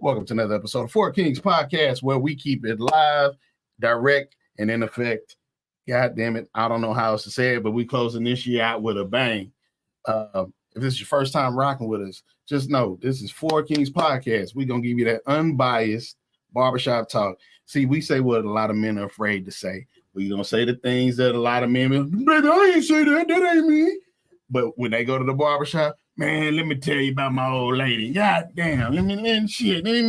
Welcome to another episode of Four Kings Podcast, where we keep it live, direct, and in effect. God damn it, I don't know how else to say it, but we closing this year out with a bang. If this is your first time rocking with us, just know this is Four Kings Podcast. We're going to give you that unbiased barbershop talk. See, we say what a lot of men are afraid to say. We're going to say the things that a lot of men will, baby, I ain't say that. That ain't me. But when they go to the barbershop, man, let me tell you about my old lady. God damn, and shit. And then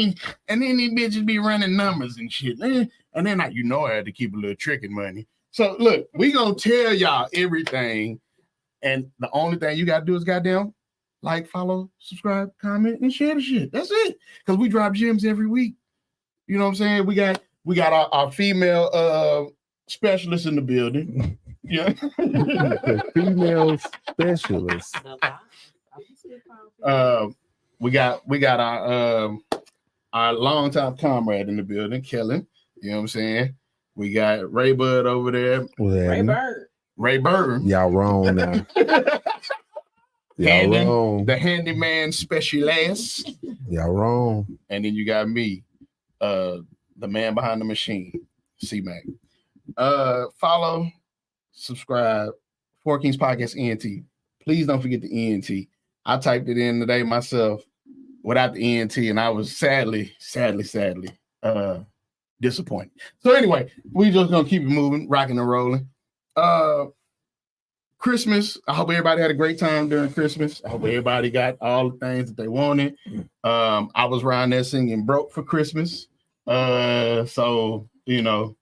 these bitches be running numbers and shit. And then I had to keep a little tricking money. So look, we gonna tell y'all everything. And the only thing you gotta do is goddamn like, follow, subscribe, comment, and share the shit. That's it. Because we drop gems every week. You know what I'm saying? We got our female specialists in the building. Yeah. Female specialist. We got our longtime comrade in the building, Kellen. You know what I'm saying? We got Ray Bud over there. Ray Bird. Y'all wrong now. Y'all wrong. The handyman specialist. Y'all wrong. And then you got me, the man behind the machine, C-Mac. Follow, subscribe, Four Kings Podcast ENT. Please don't forget the ENT. I typed it in today myself without the ENT, and I was sadly disappointed. So anyway, we just gonna keep it moving, rocking and rolling. Christmas. I hope everybody had a great time during Christmas. I hope everybody got all the things that they wanted. I was around there singing "Broke for Christmas." So you know,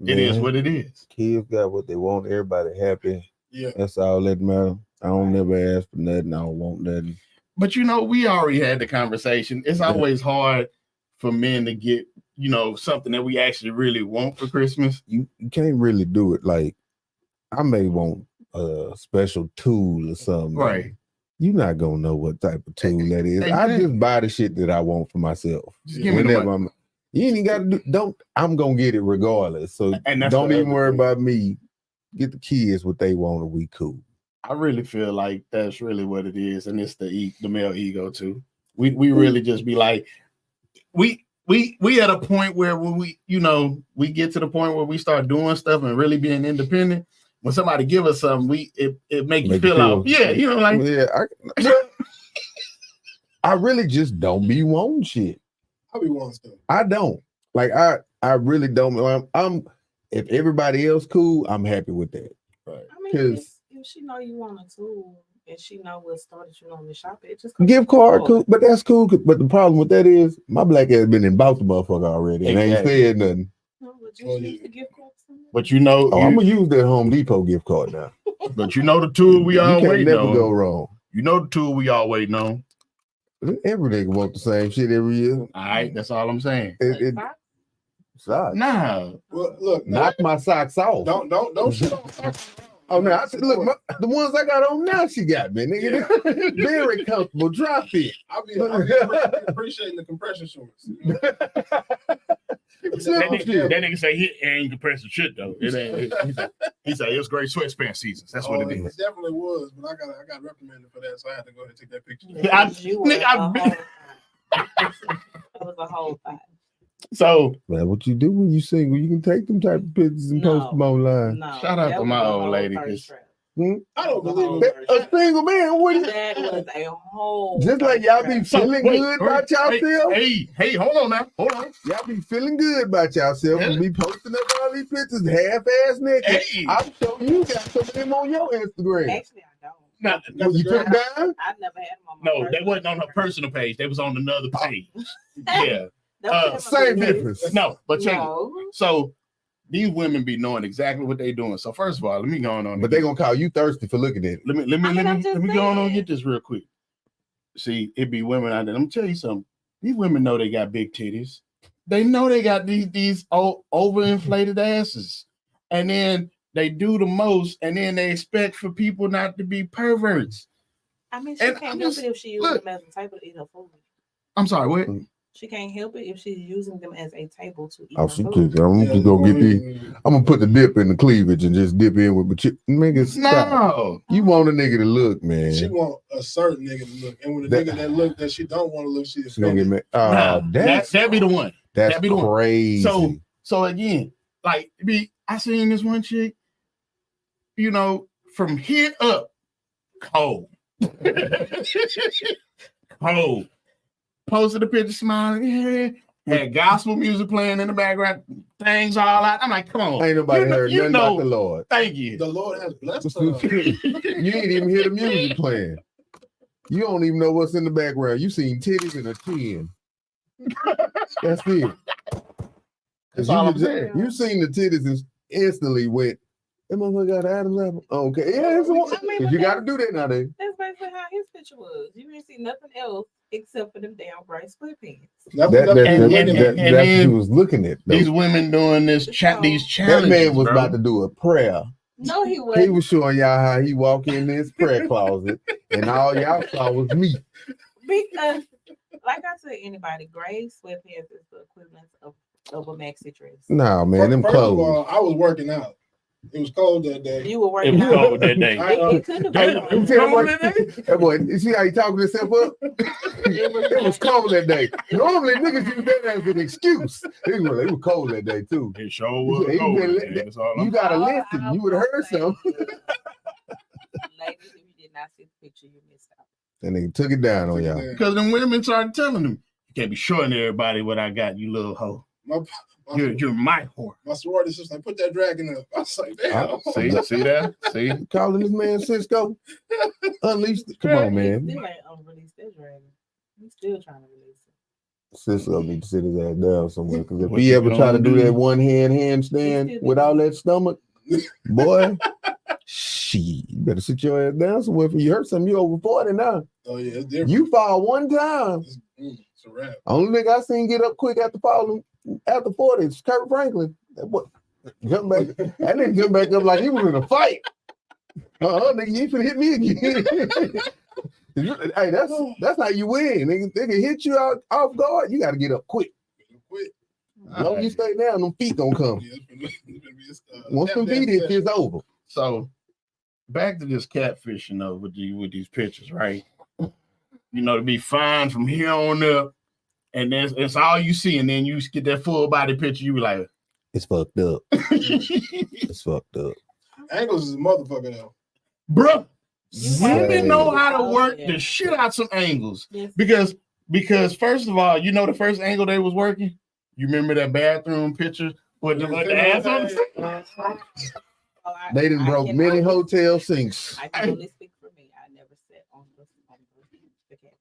it is what it is. Kids got what they want. Everybody happy. Yeah, that's all that matters. I don't never ask for nothing. I don't want nothing. But you know, we already had the conversation. It's always hard for men to get, you know, something that we actually really want for Christmas. You can't really do it. Like, I may want a special tool or something. Right. You're not gonna know what type of tool that is. Exactly. I just buy the shit that I want for myself. Just give me the money. You ain't got to do. I'm gonna get it regardless. So don't even worry about me. Get the kids what they want, and we cool. I really feel like that's really what it is, and it's the male ego too. We really just be like, we at a point where when we get to the point where we start doing stuff and really being independent. When somebody give us something, it make you feel off. Yeah, you know, like I really just don't be wanting shit. I be wanting stuff. I don't. Like I really don't. I'm if everybody else cool, I'm happy with that. Right. I mean, if she know you want a tool and she know what store that you normally shop at, just gift card cool. But that's cool. But the problem with that is my black ass been in about the motherfucker already and ain't said nothing. No, but just use the gift card. But you know, I'm gonna use that Home Depot gift card now. But you know the tool we all waiting never on. Go wrong. You know the tool we all waiting on. Every nigga want the same shit every year. All right, that's all I'm saying. Socks. Nah. Well, look, knock my socks off. Don't shit on socks. Oh no! I said, look, the ones I got on now, she got me, nigga. Very comfortable, dry fit. I be appreciating the compression shorts. That nigga say he ain't compressing shit though. It ain't. He said it was great sweatpants seasons. That's what it is. It definitely was, but I got reprimanded for that, so I had to go ahead and take that picture. That was a whole thing. So, man, what you do when you single? You can take them type of pictures and post them online. No, shout out to my old lady. I don't believe it. A single man, what? That was a whole. Just like y'all be feeling good about yourself. Hey, hold on now. Hold on. Y'all be feeling good about yourself and be posting up all these pictures half-ass naked. Hey. I'm sure you got some of them on your Instagram. Actually, I don't. No, you took down? I never had them on my No, they wasn't on her personal page. They was on another page. Yeah. Same difference. No, but check it. So these women be knowing exactly what they doing. So first of all, let me go on. But they gonna call you thirsty for looking at it. Let me go on and get this real quick. See, it be women out there. Let me tell you something. These women know they got big titties. They know they got these overinflated asses, and then they do the most, and then they expect for people not to be perverts. I mean, she can't help it if she uses them as a type of eat her food. I'm sorry, what? She can't help it if she's using them as a table to eat. Oh, her she food. took. I'm just gonna get these. I'm gonna put the dip in the cleavage and just dip in with my chip. Nigga, stop. No. You want a nigga to look, man. She want a certain nigga to look, and when the nigga that look that she don't want to look, she She gonna get mad. Nah, That's that be the one. That's that be the one. crazy. So again, like I seen this one chick, you know, from here up, cold. Cold. Posted a picture smiling, yeah. Had gospel music playing in the background, things all out. I'm like, come on. Ain't nobody heard nothing about the Lord. Thank you. The Lord has blessed her. You ain't even hear the music playing. You don't even know what's in the background. You seen titties and a 10. That's it. That's all I'm saying. You seen the titties and instantly went, that motherfucker got Adam apple. Okay, yeah, it's one. Because you got to do that nowadays. That's basically how his picture was. You didn't see nothing else except for them damn bright sweatpants. That's and what he was looking at. Though. These women doing this these challenges. That man was about to do a prayer. No, he wasn't. He was showing y'all how he walked in his prayer closet, and all y'all saw was me. Because, like I said, anybody, gray sweatpants is the equivalent of a maxi dress. No, man, them First clothes. of all, I was working out. It was cold that day. You were working It was out. cold that day. It could have been. That boy, you see how he talking himself up? It was cold that day. Normally, niggas use that as an excuse. It was cold that day, too. It sure was You cold. been- Man. That's all You I'm got to listen. You would have heard something. Ladies, if you did not see the picture, you missed out. And they took it down on y'all. Because them women started telling them, you can't be showing everybody what I got, you little hoe. You're my whore. My sorority sister like, put that dragon up. I was like, damn. See that? See? Calling this man Cisco. Unleash. Come on, man. He still ain't unreleased that dragon. He's still trying to release it. Cisco need to sit his ass down somewhere. Because if What he you ever try to gonna do do? that one handstand with all that stomach, boy, shit, you better sit your ass down somewhere. If you hurt something, you over 40 now. Oh yeah, it's different. You fall one time. It's a wrap. Only nigga I seen get up quick after falling after 40 is Kurt Franklin. That boy jump back. That nigga jump back up like he was in a fight. Nigga, you ain't finna hit me again. Hey, that's how you win. Nigga hit you out off guard. You got to get up quick. Quit. As long as you stay down, them feet gonna come. Yeah, it's gonna be Once them feet hit, it's over. So back to this catfishing though with these pictures, right? You know, to be fine from here on up, and then it's all you see, and then you get that full body picture, you be like, It's fucked up. It's fucked up. Angles is a motherfucker though. bruh, Yeah. women know how to work Yeah. the shit out some angles. Yes. Because first of all, you know the first angle they was working? You remember that bathroom picture with the ass on the sink? They done broke many hotel sinks. I can only speak for me. I never sat on the cabinet.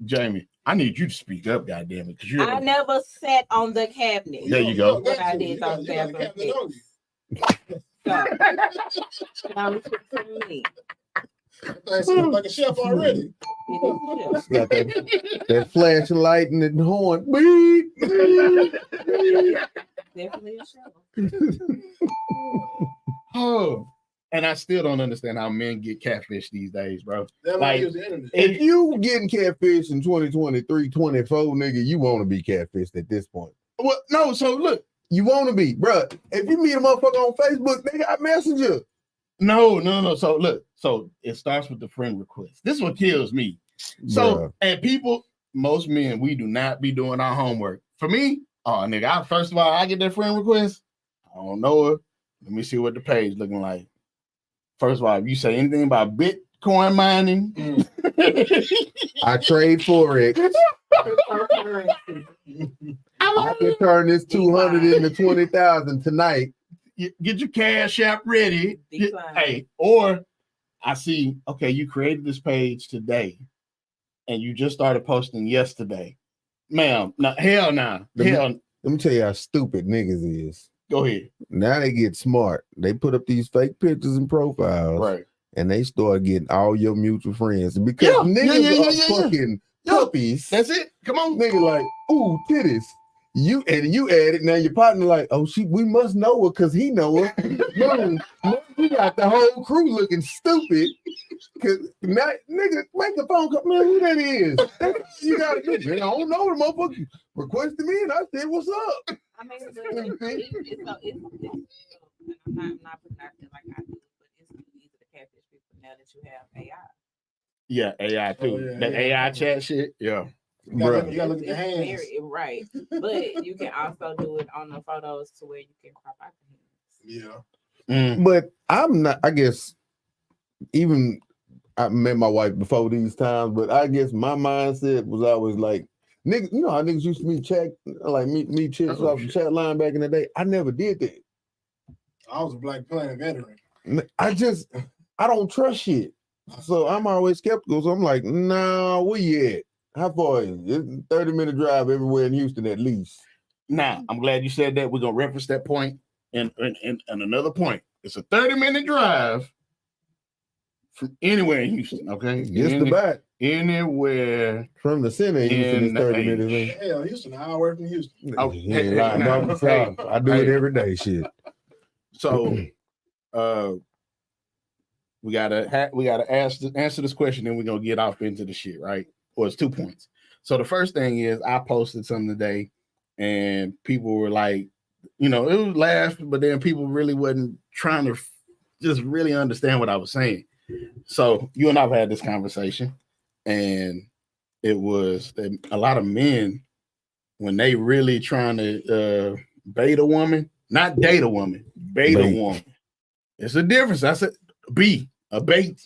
Jamie, I need you to speak up, goddamn it, because you're I never sat on the cabinet. There you go. What I did on the bathroom. So, now speak for me. That thing like a chef already. It is Got that flashing light and the horn. Beep, beep. definitely a show. oh, and I still don't understand how men get catfish these days, bro. That Like, use the internet. If you getting catfish in 2023, 24, nigga, you want to be catfished at this point. Well, no, so look, You want to be, bruh. If you meet a motherfucker on Facebook, they got Messenger. no. So look, so it starts with the friend request. This is what kills me. So, Bruh. and people, most men, we do not be doing our homework. For me, oh nigga, first of all, I get that friend request. I don't know her. Let me see what the page looking like. First of all, if you say anything about Bitcoin mining, I trade Forex. I can turn this 200 into 20,000 tonight. get your cash app ready. Decline. Hey, or I see, okay, you created this page today and you just started posting yesterday. Ma'am, no, hell no. Hell, Let me tell you how stupid niggas is. go ahead. Now they get smart. They put up these fake pictures and profiles, Right. and they start getting all your mutual friends because Yeah, niggas are yeah. fucking Yeah. puppies. That's it. Come on. Nigga like, ooh, titties. You add it. Now your partner like, oh, we must know her because he know her. Boom. Now you got the whole crew looking stupid Cause now, nigga, make the phone call. Man, who that is? You gotta do. Man, I don't know. The motherfucker requested me, and I said, "What's up?" I mean, but it's I'm not putting out there like I do, but it's too easy to catfish people now that you have AI. Yeah, AI too. Oh, yeah, That AI. AI chat shit. Yeah. You gotta, Bruh. you gotta look at the It's hands. very right, but you can also do it on the photos to where you can crop out the hands. Yeah. Mm. But I'm not. I guess even I met my wife before these times, but I guess my mindset was always like, niggas. You know how niggas used to meet chicks Oh, off the shit. chat line back in the day. I never did that. I was a Black Planet veteran. I don't trust shit. So I'm always skeptical. So I'm like, nah, where you at? How far is it? It's a 30-minute drive everywhere in Houston at least. Now, I'm glad you said that. We're gonna reference that point and another point. It's a 30-minute drive from anywhere in Houston. Okay, Just about anywhere. from the center of Houston is In 30 the minutes. H. Hell, Houston, an hour away from Houston. Oh, You ain't lying. hey, North and south. I do it hey. every day. Shit. So, we gotta answer this question, then we're gonna get off into the shit, right? Well, it's 2 points. So the first thing is I posted something today, and people were like, you know, it was laugh, but then people really wasn't trying to just really understand what I was saying. So you and I've had this conversation, and it was that a lot of men, when they really trying to bait a woman, not date a woman, bait a woman. It's a difference. I said a bait.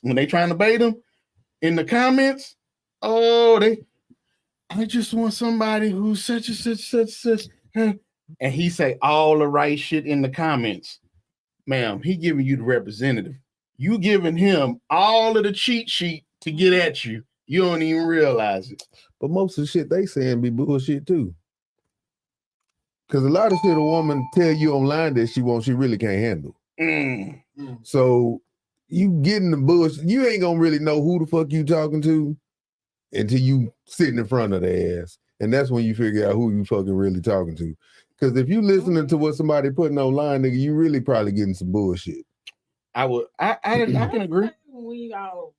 When they trying to bait them in the comments, I just want somebody who's such and such. And he say all the right shit in the comments. Ma'am, he giving you the representative. You giving him all of the cheat sheet to get at you. You don't even realize it. But most of the shit they saying be bullshit too. Because a lot of shit a woman tell you online that she wants, she really can't handle. Mm. So you getting the bullshit. You ain't gonna really know who the fuck you talking to until you sitting in front of their ass. And that's when you figure out who you fucking really talking to. Because if you listening to what somebody putting online, nigga, you really probably getting some bullshit. I can agree. When you all,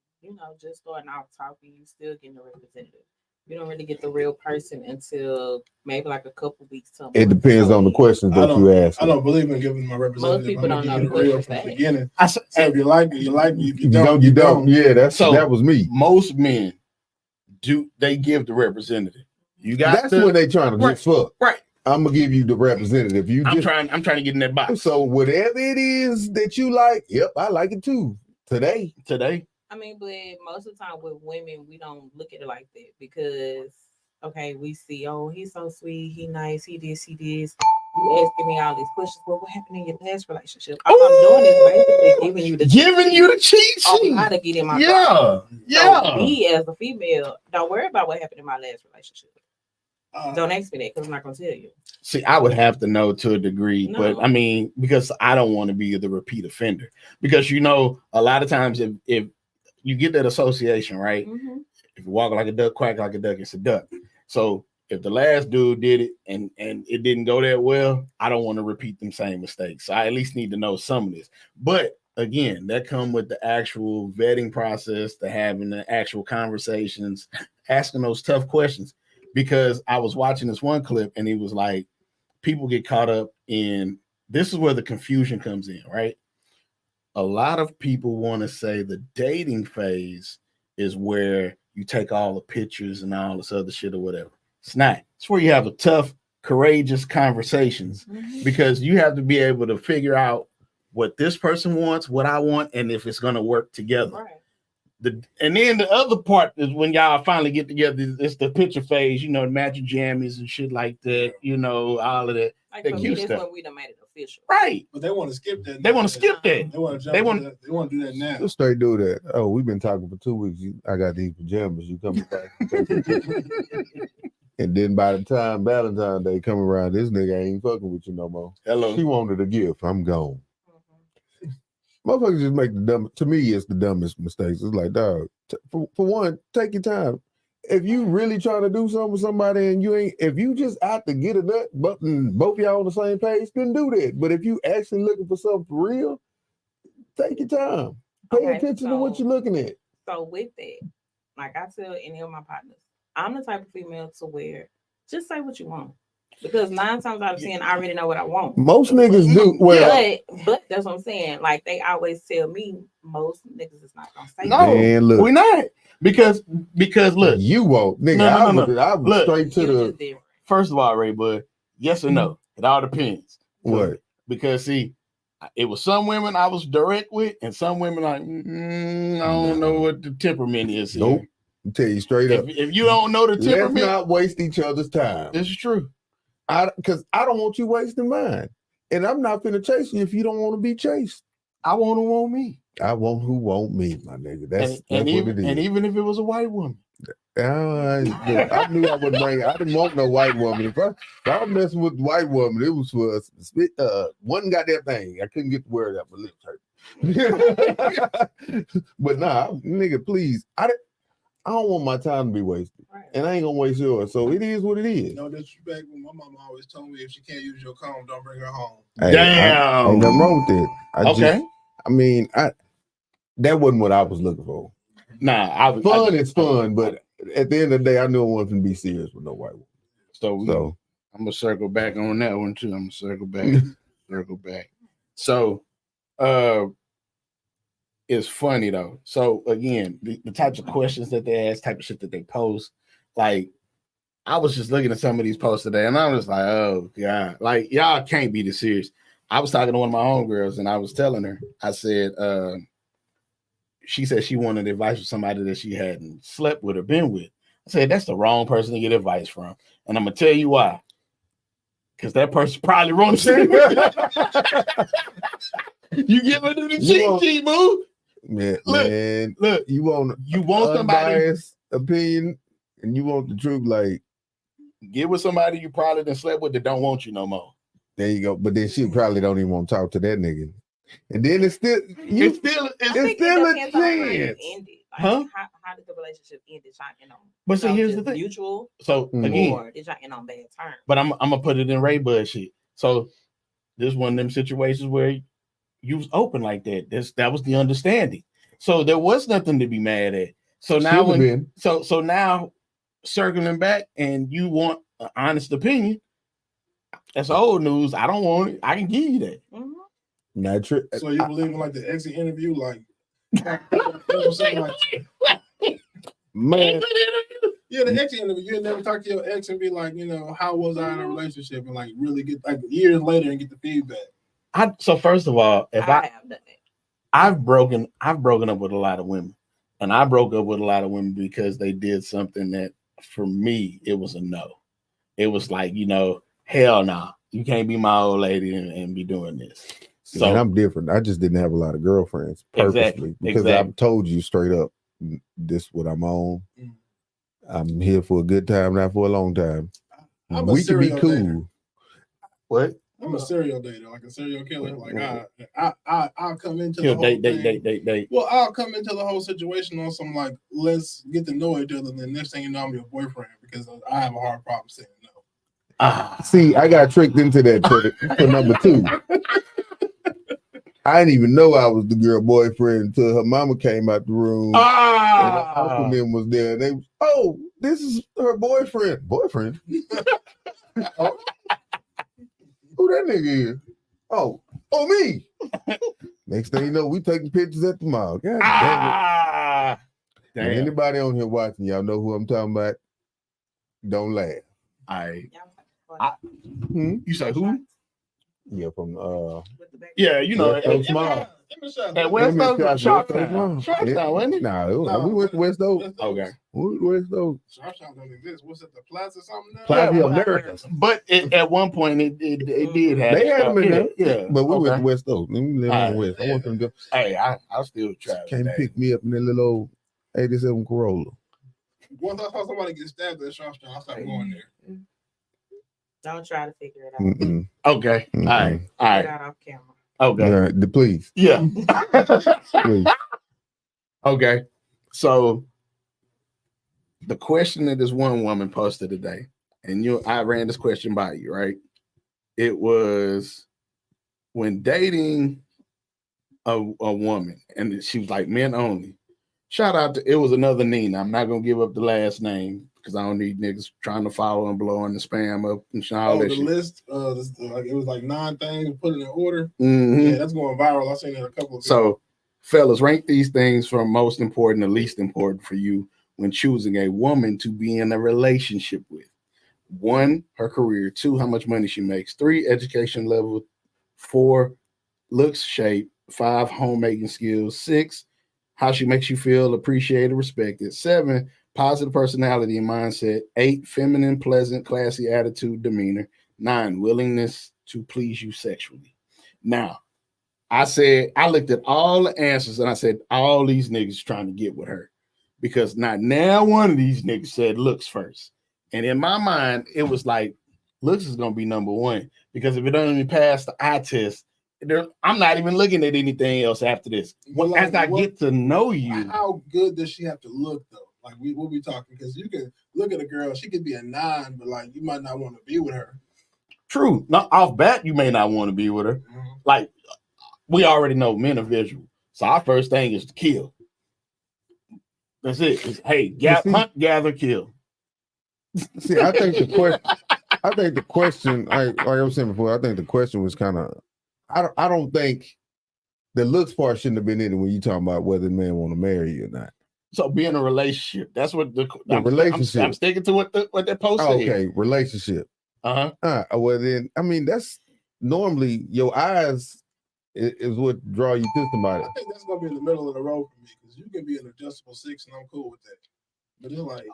just starting out talking, you still getting the representative. You don't really get the real person until maybe like a couple weeks. It depends on the questions that you ask. I don't believe in giving my representative. Most people don't know the real from the beginning. So if you like me, you like me. If you don't, you don't. Yeah, that was me. Most men they give the representative. You got that's when they trying to just fuck. Right. I'm gonna give you the representative. I'm trying to get in that box. So whatever it is that you like, yep, I like it too. Today. I mean, but most of the time with women, we don't look at it like that because, okay, we see, oh, he's so sweet, he nice, he this. You asking me all these questions. Well, what happened in your past relationship? All I'm doing is basically giving you the cheat sheet. How to get in my yeah. So me as a female, don't worry about what happened in my last relationship. Don't ask me that because I'm not gonna tell you. See, I would have to know to a degree, but I mean, because I don't want to be the repeat offender. Because a lot of times if you get that association, right? Mm-hmm. If you walk like a duck, quack like a duck, it's a duck. So if the last dude did it and it didn't go that well, I don't want to repeat them same mistakes. So I at least need to know some of this. But again, that come with the actual vetting process, to having the actual conversations, asking those tough questions. Because I was watching this one clip and he was like, people get caught up in, this is where the confusion comes in, right? A lot of people want to say the dating phase is where you take all the pictures and all this other shit or whatever. It's not. It's where you have a tough, courageous conversations because you have to be able to figure out what this person wants, what I want, and if it's going to work together. Right. And then the other part is when y'all finally get together, it's the picture phase, the magic jammies and shit like that, all of that. Like for me, that's when we done made it official. Right. But they want to skip that. They want to skip that. They want to do that now. Let's straight do that. Oh, we've been talking for 2 weeks. I got these pajamas. You coming back. And then by the time Valentine's Day come around, this nigga ain't fucking with you no more. Hello. She wanted a gift. I'm gone. Motherfuckers just make to me, it's the dumbest mistakes. It's like, dog, for one, take your time. If you really trying to do something with somebody and if you just out to get a nut, but both y'all on the same page, then do that. But if you actually looking for something for real, take your time. Pay attention to what you're looking at. So with that, like I tell any of my partners, I'm the type of female to where just say what you want. Because 9 times out of 10, I already know what I want. Most niggas do. Well, But that's what I'm saying. Like they always tell me most niggas is not gonna say No, Man, look. we're not. Because look, you won't, nigga. No, no, I no, would, no. I would Look, straight to You the just different. first of all, Ray Bud, yes or no? It all depends. what? Because see, it was some women I was direct with, and some women like, I don't know what the temperament is here. Nope. I'll tell you straight up. If you don't know the Let's temperament, not waste each other's time. this is true. Because I don't want you wasting mine, and I'm not finna chase you if you don't want to be chased. I want who want me. I want who want me, my nigga. That's And what even it is. and even if it was a white woman. I knew I would bring. I didn't want no white woman. If I was messing with the white woman, it was for one goddamn thing. I couldn't get the word out. My lips hurt. But nah, nigga, please. I don't want my time to be wasted, Right. and I ain't gonna waste yours. So it is what it is. No disrespect, but my mama always told me if she can't use your comb, don't bring her home. Hey, Damn. ain't nothing wrong with it. Okay. I mean, that wasn't what I was looking for. Nah, Fun is fun, but at the end of the day, I knew I wasn't to be serious with no white woman. So I'm gonna circle back on that one too. I'm gonna circle back. So it's funny though. So again, the types of questions that they ask, type of shit that they post, like I was just looking at some of these posts today, and I was like, oh god, like y'all can't be this serious. I was talking to one of my homegirls, and I was telling her, I said, she said she wanted advice from somebody that she hadn't slept with or been with. I said, that's the wrong person to get advice from. And I'm going to tell you why. Because that person probably wrong. You giving them the cheat sheet, boo. Man, Look, you want somebody, unbiased opinion, and you want the truth. Like, get with somebody you probably done slept with that don't want you no more. there you go. But then she probably don't even want to talk to that nigga. And then it's still It's still I It's think still it a depends on how it chance. ended. Like, Huh? How did the relationship end? Did y'all end on? But see, here's just the thing. mutual, So again, or did y'all end on bad terms? but I'm gonna put it in Ray Bud shit. So this one of them situations where you was open like that. That was the understanding. So there was nothing to be mad at. So now Should've been. so now circling back, and you want an honest opinion. That's old news. I don't want it. I can give you that. Mhm. Not true. So you believe in like the exit interview, like, you know what I'm saying? Like, Man, yeah, the exit interview. You never talk to your ex and be like, you know, how was I in a relationship, and like really get like years later and get the feedback. So first of all, if I have done it. I've broken up with a lot of women, and I broke up with a lot of women because they did something that for me it was a no. It was like, hell no, you can't be my old lady and be doing this. So and I'm different. I just didn't have a lot of girlfriends purposely because I've told you straight up, this is what I'm on. Mm. I'm here for a good time, not for a long time. I'm a We can be serial cool. dater. what? I'm a serial dater, like a serial killer. Like I'll come into the Kill, whole date. thing. Well, I'll come into the whole situation on some like, let's get to know each other. And then next thing you know, I'm your boyfriend because I have a hard problem saying no. See, I got tricked into that for number 2. I didn't even know I was the girl boyfriend until her mama came out the room. And her uncle and them was there. And they was, oh, this is her boyfriend. Boyfriend? Oh. Who that nigga is? Oh, me. Next thing you know, we taking pictures at the mall. God damn it. Damn. And anybody on here watching, y'all know who I'm talking about. Don't laugh. You say who? Yeah, from Yeah, West Oak Mall. At West Oak, Sharpstown, wasn't it? Nah, we went to West Oak. Okay. We went to West Oak. Sharpstown don't exist. What's it, the Plaza or something now? Plaza Americas. But at one point it did have. They had them in there. Yeah, But we went okay. to West Oak. Let me live on Alright. West. I want them to go. Hey, I still try. Came to pick me up in that little old 87 Corolla. Once I saw somebody get stabbed at Sharpstown, I started going there. Don't try to figure it out. Mm-mm. Okay. Mm-mm. All right. Get out off camera. Okay. All right, please. Yeah. Please. Okay. So the question that this one woman posted today, and I ran this question by you, right? It was when dating a woman, and she was like men only. Shout out to it was another Nina. I'm not gonna give up the last name because I don't need niggas trying to follow and blowing the spam up and all Oh, that the shit. list. Like it was like 9 things put in order. Mhm. Yeah, that's going viral. I've seen it a couple of. So, fellas, rank these things from most important to least important for you when choosing a woman to be in a relationship with. 1, her career. 2, how much money she makes. 3, education level. 4, looks, shape. 5, homemaking skills. 6, how she makes you feel appreciated, respected. 7, positive personality and mindset. 8, feminine, pleasant, classy attitude, demeanor. 9, willingness to please you sexually. Now, I said, I looked at all the answers and I said, all these niggas trying to get with her because not now one of these niggas said looks first. And in my mind, it was like, looks is going to be number 1 because if it don't even pass the eye test, I'm not even looking at anything else after this. But like, As I get to know you, how good does she have to look though? Like what we talking? Because you can look at a girl, she could be a 9, but like you might not want to be with her. true, not off bat, you may not want to be with her. Like we already know men are visual. So our first thing is to kill. That's it. It's, hey, hunt, gather, kill. See, I think the question, like I was saying before, I think the question was kind of, I don't think the looks part shouldn't have been in it when you talking about whether the man want to marry you or not. So be in a relationship. That's what I'm relationship. I'm sticking to what that post said. Okay, relationship. Well, then, I mean, that's normally your eyes is what draw you to somebody. I think that's gonna be in the middle of the road for me because you can be an adjustable 6 and I'm cool with that. But it's like,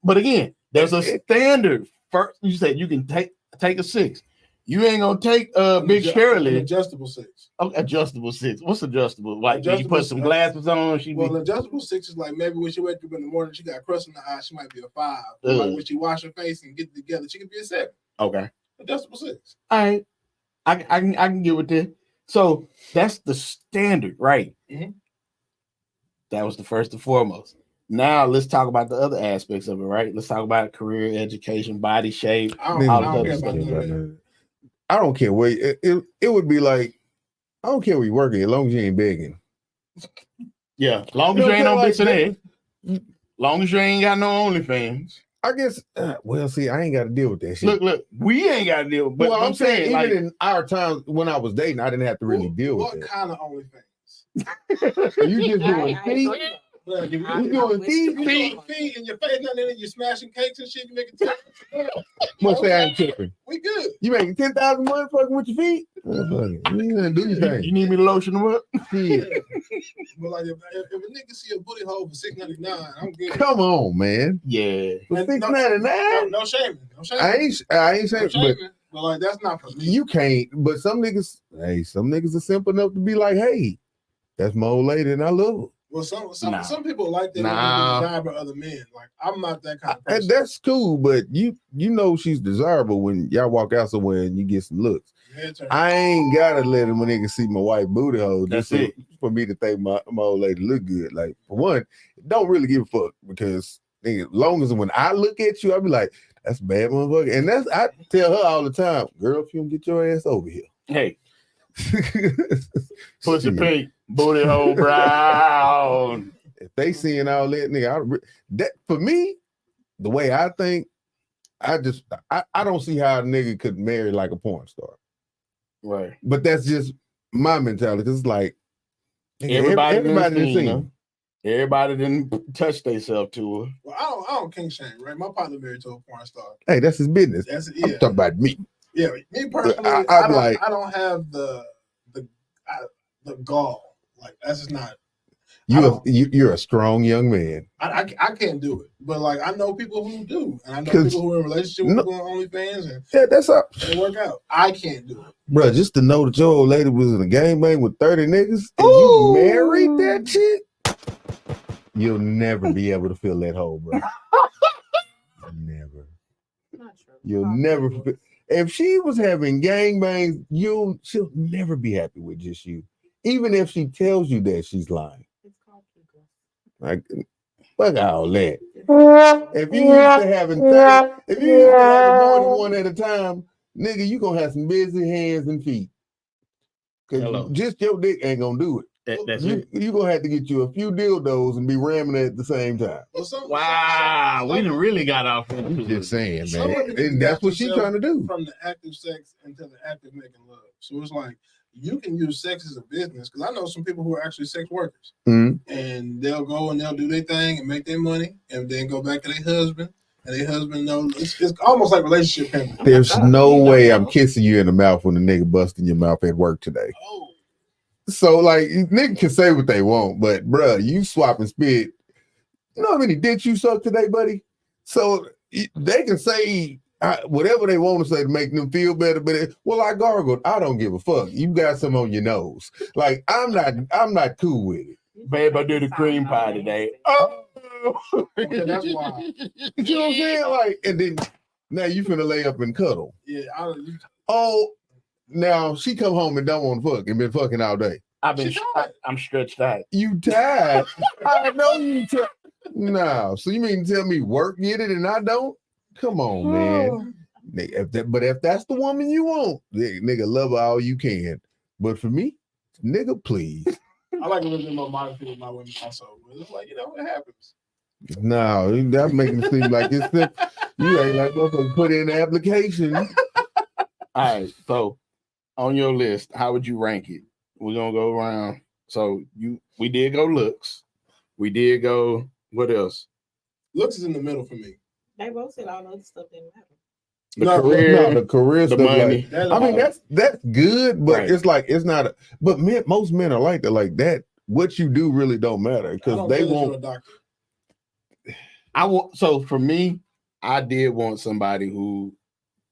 but again, there's a standard. First, you said you can take a 6. You ain't gonna take Big Shirley. Adjustable 6. Oh, adjustable 6. What's adjustable? Like Adjustable, you put some glasses on. Adjustable 6 is like maybe when she wake up in the morning, she got crust in the eye. She might be a 5. Like when she wash her face and get it together, she could be a 7. Okay. Adjustable 6. All right. I can get with that. So that's the standard, right? Mm-hmm. That was the first and foremost. Now let's talk about the other aspects of it, right? Let's talk about career, education, body shape. I don't care where it would be like. I don't care where you're working as long as you ain't begging. Yeah, long as you ain't on bitch and long as you ain't got no OnlyFans. I guess. Well, see, I ain't got to deal with that shit. Look, we ain't got to deal. But well, I'm saying like, even in our time when I was dating, I didn't have to really deal with that. What kind of OnlyFans? Are you just doing feet? You doing feet in your face, nothing in you smashing cakes and shit. You making must say I ain't tripping. We good. You making 10,000 months fucking with your feet? You need me to lotion them up? Yeah. But like if a nigga see a booty hole for $6.99, I'm good. Come on, man. Yeah. For $6.99? No shaming. I ain't saying, but like that's not for me. You can't. But some niggas are simple enough to be like, hey, that's my old lady and I love her. Well, some people like that desirable other men. Like I'm not that kind of person. That's cool, but you know she's desirable when y'all walk out somewhere and you get some looks. I ain't gotta let him when they can see my white booty hole just for me to think my old lady look good. Like for one, don't really give a fuck because as long as when I look at you, I'll be like, that's a bad motherfucker. And I tell her all the time, girl, if you don't get your ass over here. Hey. Pussy pink, booty hole brown. If they seeing all that, nigga, that for me, the way I think, I don't see how a nigga could marry like a porn star. Right. But that's just my mentality. Cause it's like everybody didn't see. Everybody didn't touch themselves to her. Well, I don't king shame, right? My partner married to a porn star. Hey, that's his business. That's it. I'm talking about me. Yeah, me personally, I don't have the gall. Like that's just not. You're a strong young man. I can't do it, but like I know people who do, and I know people who are in a relationship with people on OnlyFans, and that's up. They work out. I can't do it, bro. Just to know that your old lady was in a gangbang with 30 niggas and you married that chick, you'll never be able to fill that hole, bro. Never. Not true. You'll never. If she was having gangbangs, she'll never be happy with just you, even if she tells you that she's lying. Like, fuck all that. If you used to having 30, if you used to having more than one at a time, nigga, you gonna have some busy hands and feet. Cause just your dick ain't gonna do it. That's You it. you gonna have to get you a few dildos and be ramming it at the same time. Well, some- Wow, some- we done really got off. I'm just saying, Some man. women And got that's what she's themselves trying to do. From the active sex into the active making love. So it's like you can use sex as a business because I know some people who are actually sex workers, Mhm. and they'll go and they'll do their thing and make their money, and then go back to their husband, and their husband knows it's almost like relationship pimping. There's God, no you don't way I'm know. kissing you in the mouth when the nigga busting your mouth at work today. Oh, So like nigga can say what they want, but bruh, you swap and spit. You know how many dicks you suck today, buddy? So they can say whatever they want to say to make them feel better, but I gargled. I don't give a fuck. You got some on your nose. Like I'm not cool with it. Babe, I did a cream pie today. Oh, okay, that's why. you know what I'm saying? Like, and then now you finna lay up and cuddle. Yeah, Oh, now she come home and don't want to fuck and been fucking all day. I'm stretched out. You tired? I know you tired. No, so you mean to tell me work get it and I don't? Come on, man. But if that's the woman you want, nigga, love her all you can. But for me, nigga, please. I like a little bit more modesty with my women also. But it's like, it happens. No, that making it seem like it's you ain't like motherfucker put in the application. All right, so on your list, how would you rank it? We're gonna go around. So we did go looks. We did go, what else? Looks is in the middle for me. They both said all the other stuff didn't matter. The career the stuff. money. Like, I mean, that's good, but Right. it's like it's not. But most men are like that. Like that, what you do really don't matter because they want won't. a doctor. So for me, I did want somebody who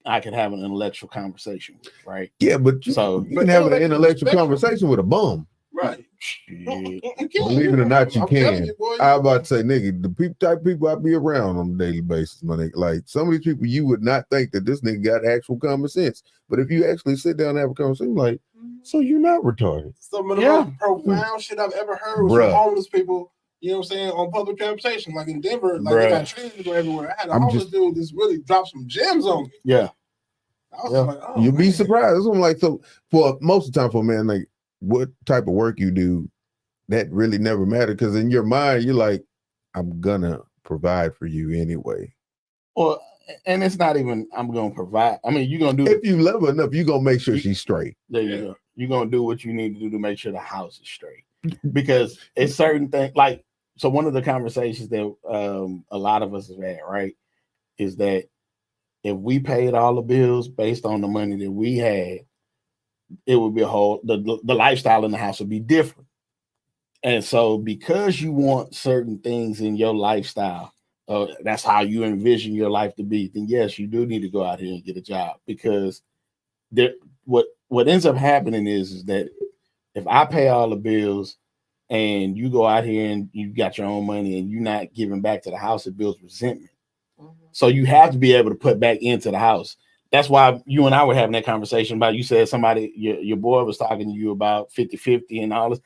I could have an intellectual conversation with, right? Yeah, but you can have an intellectual conversation with a bum. Right. Shit. You can. Believe it or not, you I'm can. telling you, boy, I about to say, nigga, the type of people I be around on a daily basis, my nigga. Like some of these people, you would not think that this nigga got actual common sense. But if you actually sit down and have a conversation, like, so you're not retarded. some of the Yeah. most profound shit I've ever heard was Bruh. from homeless people. You know what I'm saying? On public transportation, like in Denver, like Bruh. they got trees to go everywhere. I had a I'm homeless just- dude just really dropped some gems on me. Yeah. I was Yeah. like, oh, You'll be man. surprised. That's what I'm like. So for most of the time, for a man, like what type of work you do, that really never mattered. Because in your mind, you're like, I'm gonna provide for you anyway. Well, and it's not even I'm gonna provide. I mean, you're gonna do If you love her enough, you're gonna make sure she's straight. there you go. You're gonna do what you need to do to make sure the house is straight. Because it's certain things like so one of the conversations that a lot of us have had, right, is that if we paid all the bills based on the money that we had, it would be the lifestyle in the house would be different. And so because you want certain things in your lifestyle, that's how you envision your life to be, then yes, you do need to go out here and get a job because what ends up happening is that if I pay all the bills and you go out here and you got your own money and you're not giving back to the house, it builds resentment. So you have to be able to put back into the house. That's why you and I were having that conversation about, you said your boy was talking to you about 50-50 and all this.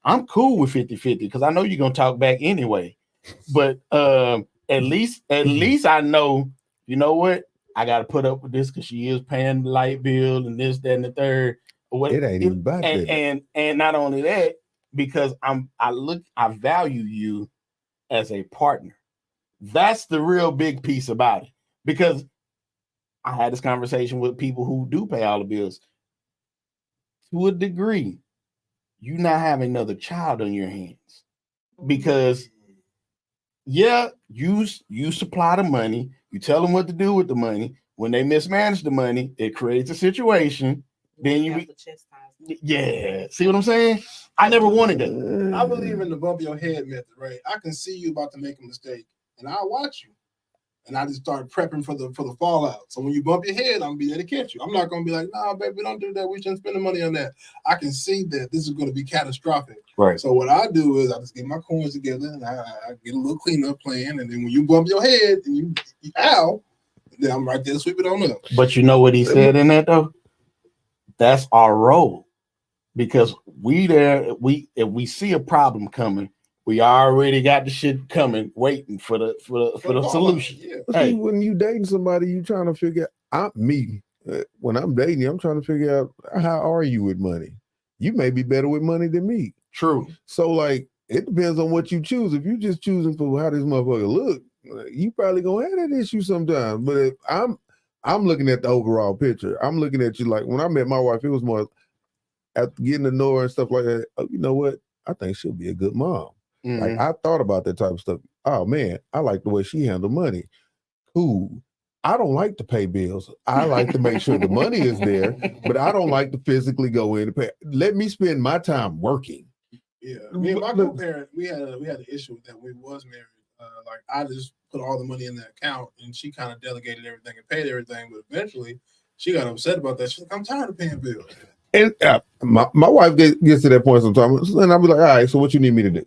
I'm cool with 50-50 because I know you're going to talk back anyway. But at least I know, you know what? I got to put up with this because she is paying the light bill and this, that, and the third. It ain't even about that. And not only that, because I value you as a partner. That's the real big piece about it. Because I had this conversation with people who do pay all the bills. To a degree, you not having another child on your hands. Because yeah, you supply the money, you tell them what to do with the money. When they mismanage the money, it creates a situation. Then you yeah, see what I'm saying? I never wanted that. I believe in the bump your head method, right? I can see you about to make a mistake, and I'll watch you. And I just start prepping for the fallout. So when you bump your head, I'm gonna be there to catch you. I'm not gonna be like, nah, baby, don't do that. We shouldn't spend the money on that. I can see that this is gonna be catastrophic. Right. So what I do is I just get my coins together and I get a little cleanup plan. And then when you bump your head and you ow, then I'm right there to sweep it on up. But you know what he said in that though? That's our role. Because if we see a problem coming, we already got the shit coming, waiting for the solution. Yeah. Hey. See, when you dating somebody, you trying to figure out when I'm dating you, I'm trying to figure out how are you with money. You may be better with money than me. True. So like it depends on what you choose. If you just choosing for how this motherfucker look, you probably gonna have that issue sometimes. But if I'm looking at the overall picture. I'm looking at you like when I met my wife, it was more after getting to know her and stuff like that. Oh, you know what? I think she'll be a good mom. Like I thought about that type of stuff. Oh man, I like the way she handled money. Cool. I don't like to pay bills. I like to make sure the money is there, but I don't like to physically go in and pay. Let me spend my time working. Yeah, me and my co-parent, we had an issue with that when we was married. Like I just put all the money in the account, and she kind of delegated everything and paid everything. But eventually, she got upset about that. She's like, "I'm tired of paying bills." And my wife gets to that point sometimes, and I'll be like, "All right, so what you need me to do?"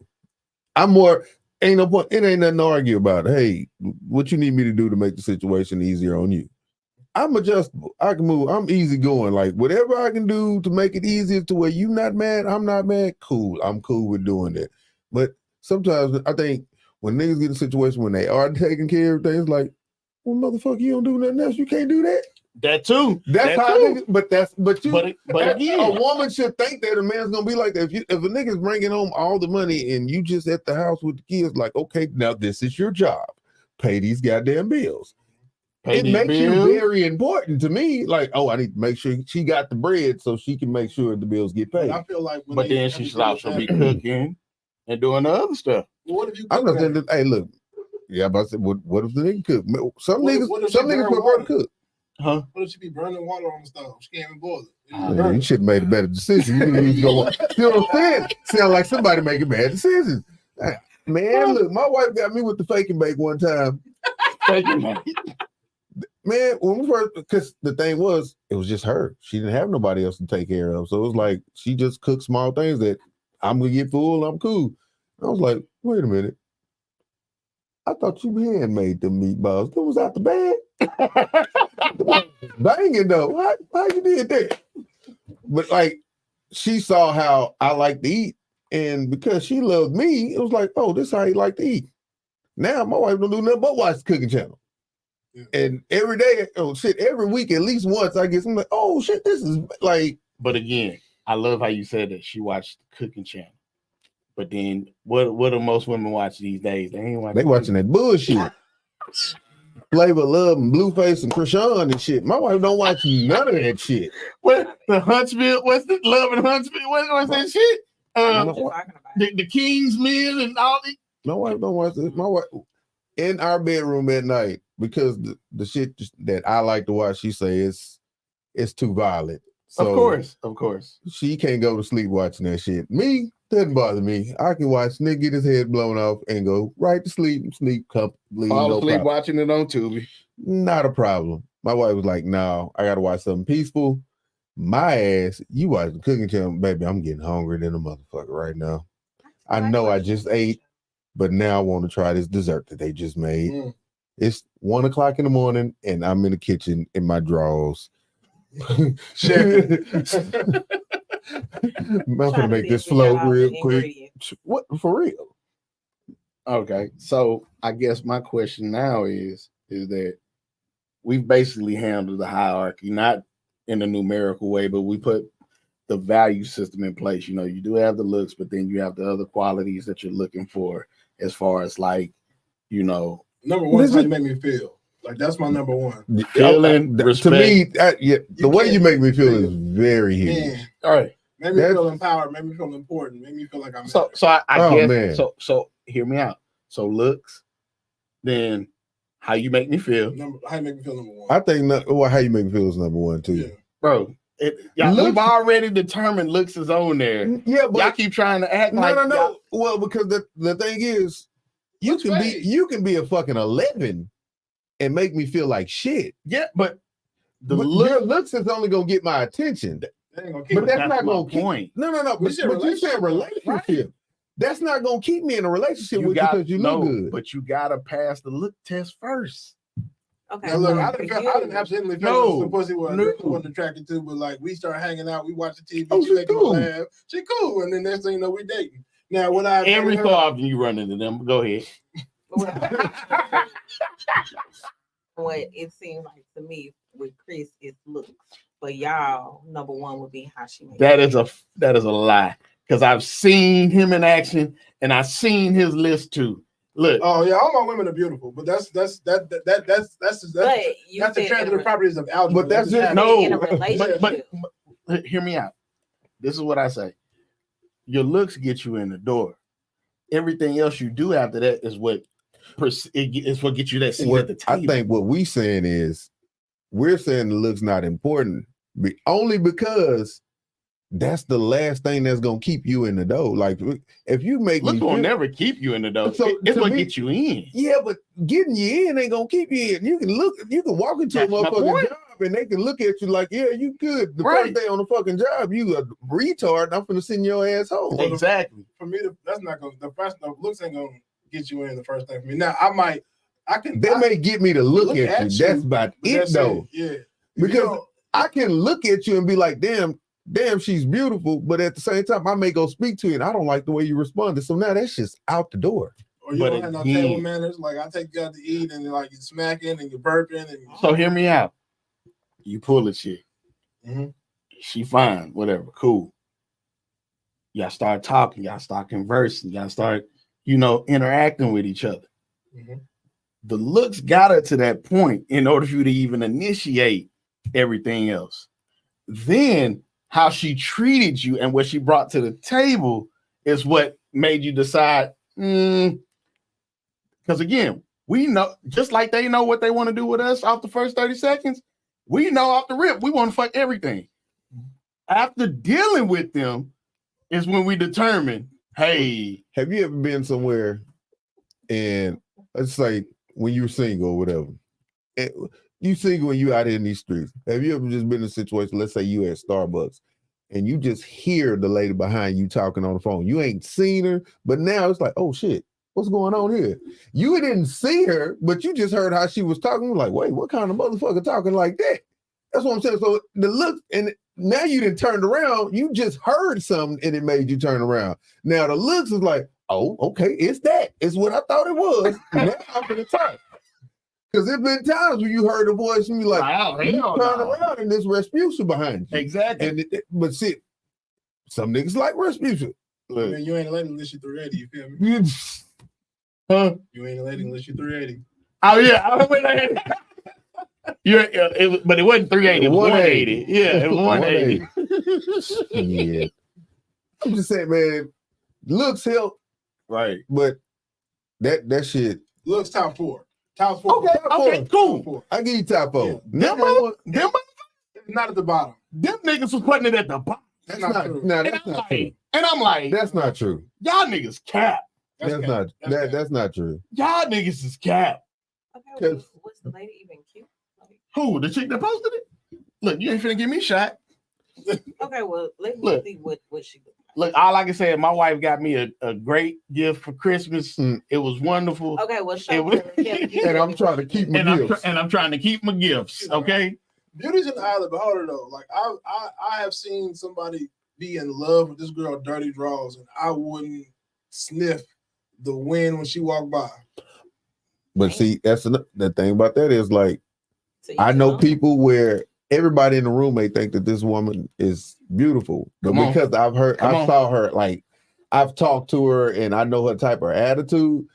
I'm more. Ain't no point. It ain't nothing to argue about. Hey, what you need me to do to make the situation easier on you? I'm adjustable. I can move. I'm easygoing. Like whatever I can do to make it easier to where you not mad, I'm not mad. Cool. I'm cool with doing that. But sometimes I think when niggas get in a situation when they are taking care of things, like, well, motherfucker, you don't do nothing else. You can't do that. That too. That's that how. too. But again, a woman should think that a man's gonna be like that. If a nigga's bringing home all the money and you just at the house with the kids, like, okay, now this is your job. Pay these goddamn bills. It makes you very important to me. Like, oh, I need to make sure she got the bread so she can make sure the bills get paid. But I feel like, but then she should also be cooking and doing the other stuff. Well, what if you? I'm not saying that. Hey, look. Yeah, but I said, what if the nigga cook? Some niggas prefer to cook. Huh? What if she be burning water on the stove? She can't even boil it. Yeah, you should have made a better decision. You need to go. You know what I'm saying? Sound like somebody making bad decisions. Man, look, my wife got me with the fake and bake one time. Man, when we first, because the thing was, it was just her. She didn't have nobody else to take care of. So it was like she just cooked small things that I'm gonna get full. I'm cool. I was like, wait a minute. I thought you handmade them meatballs. That was out the bag. Banging though. How you did that? But like, she saw how I like to eat, and because she loved me, it was like, oh, this is how you like to eat. Now my wife don't do nothing but watch the cooking channel. Yeah. And every day, every week at least once I get something like, oh shit, this is like. But again, I love how you said that she watched the cooking channel. But then what do most women watch these days? They watching that bullshit. Flavor of Love and Blueface and Krishan and shit. My wife don't watch none of that shit. What the Huntsville? What's the Love and Huntsville? What's that shit? The King's Men and all that. My wife don't watch this. My wife in our bedroom at night because the shit that I like to watch, she says it's too violent. So of course. She can't go to sleep watching that shit. Me, doesn't bother me. I can watch nigga get his head blown off and go right to sleep and sleep comfortably. Fall asleep watching it on Tubi. Not a problem. My wife was like, no, I gotta watch something peaceful. My ass, you watch the cooking channel, baby. I'm getting hungry than a motherfucker right now. I know I just ate, but now I want to try this dessert that they just made. It's 1 o'clock in the morning and I'm in the kitchen in my drawers. I'm gonna make this float real quick. What, for real? Okay, so I guess my question now is that we've basically handled the hierarchy, not in a numerical way, but we put the value system in place. You know, you do have the looks, but then you have the other qualities that you're looking for as far as like, you know. Number one is how you make me feel. Like that's my number one. Feeling, to me, the way you make me feel is very huge. All right. Make me feel empowered, make me feel important, make me feel like I'm so I guess man. So hear me out. So looks, then how you make me feel. How you make me feel number one. I think how you make me feel is number one too. Yeah. Bro. We've already determined looks is on there. Yeah, but y'all keep trying to act like no. Well, because the thing is, you can be a fucking 11 and make me feel like shit. Yeah, but your looks is only gonna get my attention. But that's not gonna keep. No. But you said relationship. Right. That's not gonna keep me in a relationship with you because you look good. But you gotta pass the look test first. Okay. Now look, I didn't absolutely feel some pussy wasn't attracted to, but like we start hanging out, we watch the TV, she make me laugh. She cool, and then next thing you know, we dating. Now when I every so often you run into them, go ahead. What it seems like to me with Chris is looks, but y'all number one would be how she makes that is a lie. because I've seen him in action and I've seen his list too. Look, Oh yeah, all my women are beautiful, but that's But you the said transitive properties of algebra. But that's just- no, in a but relationship. hear me out. This is what I say. Your looks get you in the door. Everything else you do after that is what gets you that seat at the What I table. think what we saying is we're saying the looks not important, only because that's the last thing that's gonna keep you in the door. Like if you make Looks me will feel, never keep you in the door. So, It's to what me- gets you in. yeah, but getting you in ain't gonna keep you in. You can walk into That's a my motherfucking point. job and they can look at you like, yeah, you good. The Right. first day on the fucking job, you a retard. I'm finna send your ass home. Well, Exactly. for me, that's not gonna. The looks ain't gonna get you in the first thing for me. Now, I can. They may get me to look at you. That's about but it that's though. Yeah, If Because you don't- I can look at you and be like, damn, she's beautiful. But at the same time, I may go speak to you and I don't like the way you responded. So now that's just out the door. or you but don't have no again- table manners. Like I take you out to eat and like you're smacking and you're burping and So hear me out. You pull a chick. Mhm. She fine, whatever, cool. Y'all start talking, y'all start conversing, y'all start, interacting with each other. Mhm. The looks got her to that point in order for you to even initiate everything else. Then how she treated you and what she brought to the table is what made you decide. Because again, we know, just like they know what they want to do with us off the first 30 seconds, we know off the rip, we want to fuck everything. After dealing with them is when we determine, hey, Have you ever been somewhere and let's say when you're single or whatever, and you single when you out here in these streets. Have you ever just been in a situation, let's say you at Starbucks and you just hear the lady behind you talking on the phone. You ain't seen her, but now it's like, oh shit, what's going on here? You didn't see her, but you just heard how she was talking. You're like, wait, what kind of motherfucker talking like that? That's what I'm saying. So the look, and now you didn't turn around. You just heard something and it made you turn around. Now the looks is like, oh, okay, it's that. It's what I thought it was. Now I'm gonna talk. Because there's been times when you heard a voice and you like, wow, you hell turn no. around and there's Rasputia behind you. Exactly. And but see, some niggas like Rasputia. I Look, mean, you ain't a lady unless you're 380. You feel me? huh? You ain't a lady unless you're 380. Oh yeah, but it wasn't 380, it was 180. Yeah, it was 180. Yeah. I'm just saying, man, looks help, Right. but that shit. Looks top four. Top four. Okay, okay, Top cool. four. I give you top four. Yeah. Them Not at the bottom. niggas was putting it at the bottom. That's not not, true. no, And that's I'm not true. like, and I'm like, That's not true. y'all niggas cap. That's cap. not cap. that's not true. Y'all niggas is cap. Okay, was the lady even cute? Like, Who? The chick that posted it? Look, you ain't finna give me shot. okay, well, let me Look. see what she looked like. Look, all I can say is my wife got me a great gift for Christmas. Mm. It was wonderful. Okay, well, It show was- And I'm trying to keep my gifts. I'm trying to keep my gifts. Okay. Beauty's in the eye of the beholder, though. Like I have seen somebody be in love with this girl, dirty draws, and I wouldn't sniff the wind when she walked by. But see, the thing about that is like So you I know know? people where everybody in the room may think that this woman is beautiful, but Come on. because Come I on. saw her, like I've talked to her and I know her type of attitude.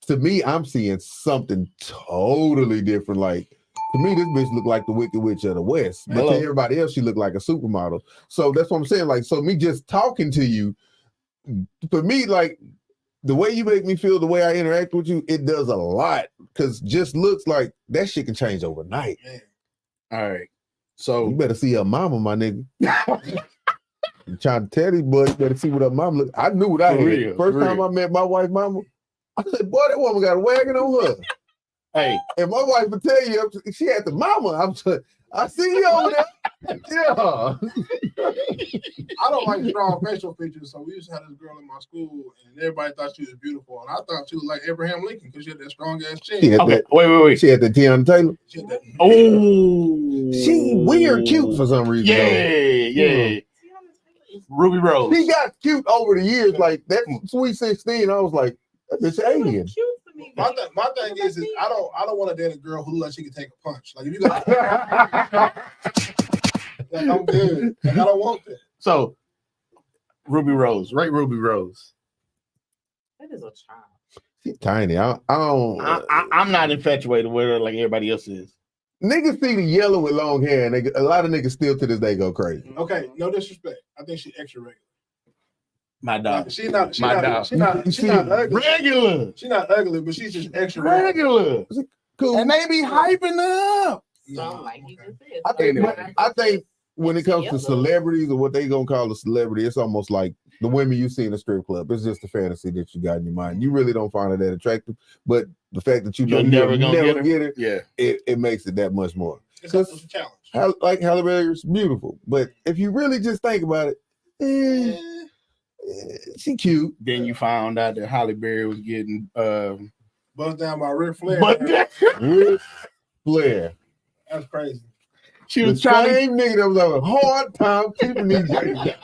To me, I'm seeing something totally different. Like to me, this bitch look like the Wicked Witch of the West, but Hello. to everybody else, she looked like a supermodel. So that's what I'm saying. Like, so me just talking to you, for me, like the way you make me feel, the way I interact with you, it does a lot. Because just looks like that shit can change overnight. Man, All right. You So better see her mama, my nigga. I'm trying to tell you, boy, you better see what her mama look. I knew what I For had. real, First for time real. I met my wife, mama, I said, boy, that woman got a wagon on her. hey, And my wife would tell you, she had the mama. I see you over there. Yeah. I don't like strong facial features, so we used to have this girl in my school, and everybody thought she was beautiful, and I thought she was like Abraham Lincoln because she had that strong ass chin. She had okay. that. Wait. She had the Tiana Taylor. She had that, Oh, She weird cute for some reason. Yeah, though. yeah. Ruby Rose. She got cute over the years. Like that Sweet 16, I was like, that bitch She was alien. cute to me. my thing is I don't want to date a girl who looks like she can take a punch. Like if you got, like I'm good. Like, I don't want that. So Ruby Rose. Rate Ruby Rose. That is a child. She's tiny. I don't. I'm not infatuated with her like everybody else is. Niggas see the yellow with long hair, and a lot of niggas still to this day go crazy. Okay, no disrespect. I think she's extra regular. My dog. Like, she's not She ugly. Regular. She's not ugly, but she's just extra regular. Regular. Cool. And they be hyping her up. So, like he just said. I think when it comes to Yellow. celebrities or what they gonna call a celebrity, it's almost like the women you see in a strip club. It's just a fantasy that you got in your mind. You really don't find her that attractive, but the fact that you know You're never gonna get her, Yeah. it makes it that much more. It's a challenge. Like Halle Berry's beautiful, but if you really just think about it, she cute. Then you found out that Halle Berry was getting Buzzed down by Ric Flair. but Ric Flair, That's crazy. she the was trying to same nigga that was having a hard time keeping these guys.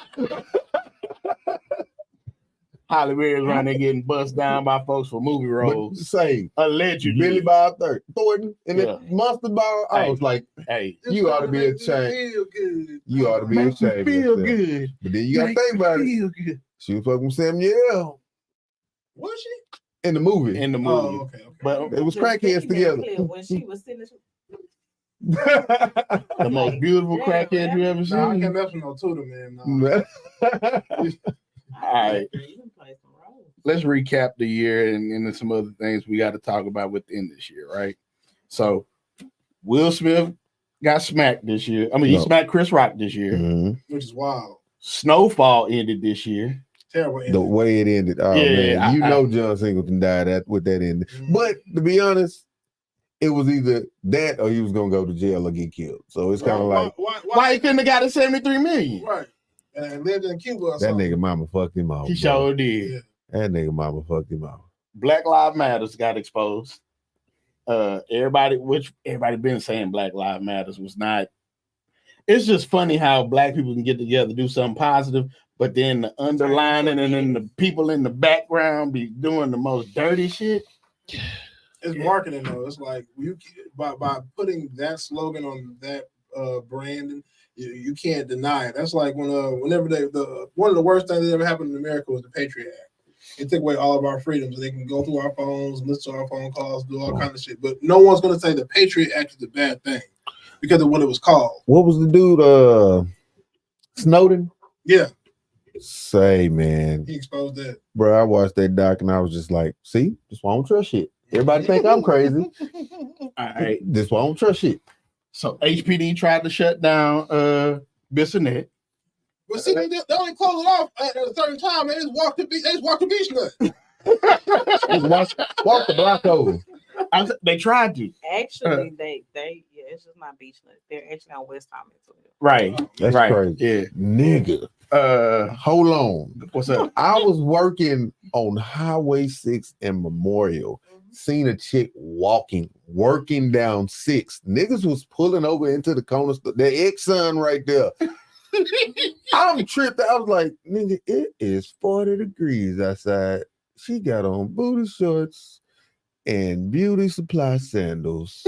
Halle Berry was around there getting bust down by folks for movie roles. Same. Allegedly. Billy Bob Thornton and Yeah. that monster ball. I Hey. was like, Hey, You ought to be Makes me ashamed. feel good. you ought to be makes you ashamed. of feel yourself. good. But then you gotta Makes think about it. you feel good. She was fucking Samuel Was she? in the movie. In the movie. Oh, okay. But It was Just crackheads thinking together. that clip when she was sitting. the most beautiful Yeah, crackhead you ever No, I seen. can't mess with no Tudor, man. No. All right. You can play some roles. Let's recap the year and then some other things we got to talk about within this year, right? So Will Smith got smacked this year. I mean, he No. smacked Chris Rock this year. Mhm. Which is wild. Snowfall ended this year. Terrible. The ending. way it ended. Oh Yeah, man, you I- know John Singleton died with that ending. Mhm. But to be honest, it was either that or he was gonna go to jail or get killed. So it's kind of like Why he couldn't have got a 73 million? Right. And lived in Cuba or that something. nigga mama fucked him off. He bro. sure did. Yeah. That nigga mama fucked him off. Black Lives Matters got exposed. Everybody been saying Black Lives Matters was not. It's just funny how black people can get together, do something positive, but then the underlining and then the people in the background be doing the most dirty shit. It's marketing though. It's like by putting that slogan on that branding, you can't deny it. That's like whenever one of the worst things that ever happened in America was the Patriot Act. It took away all of our freedoms. They can go through our phones, listen to our phone calls, do all kinds of shit. But no one's gonna say the Patriot Act is a bad thing because of what it was called. What was the dude? Snowden. Yeah, Say man, he exposed that. bro, I watched that doc and I was just like, see, this why I don't trust shit. Everybody think I'm crazy. All right. This why I don't trust shit. So HPD tried to shut down Bissonnette. But see, they only close it off at a certain time. They just walk the beach nut. Just walk the block over. They tried to. Actually, yeah, it's just not beach nut. They're actually on West Thomas. Right. That's right. crazy. Yeah. Nigga, hold on. What's up? I was working on Highway 6 and Memorial. Seen a chick working down 6. Niggas was pulling over into the corner store. The Exxon right there. I'm tripped. I was like, nigga, it is 40 degrees outside. She got on booty shorts and beauty supply sandals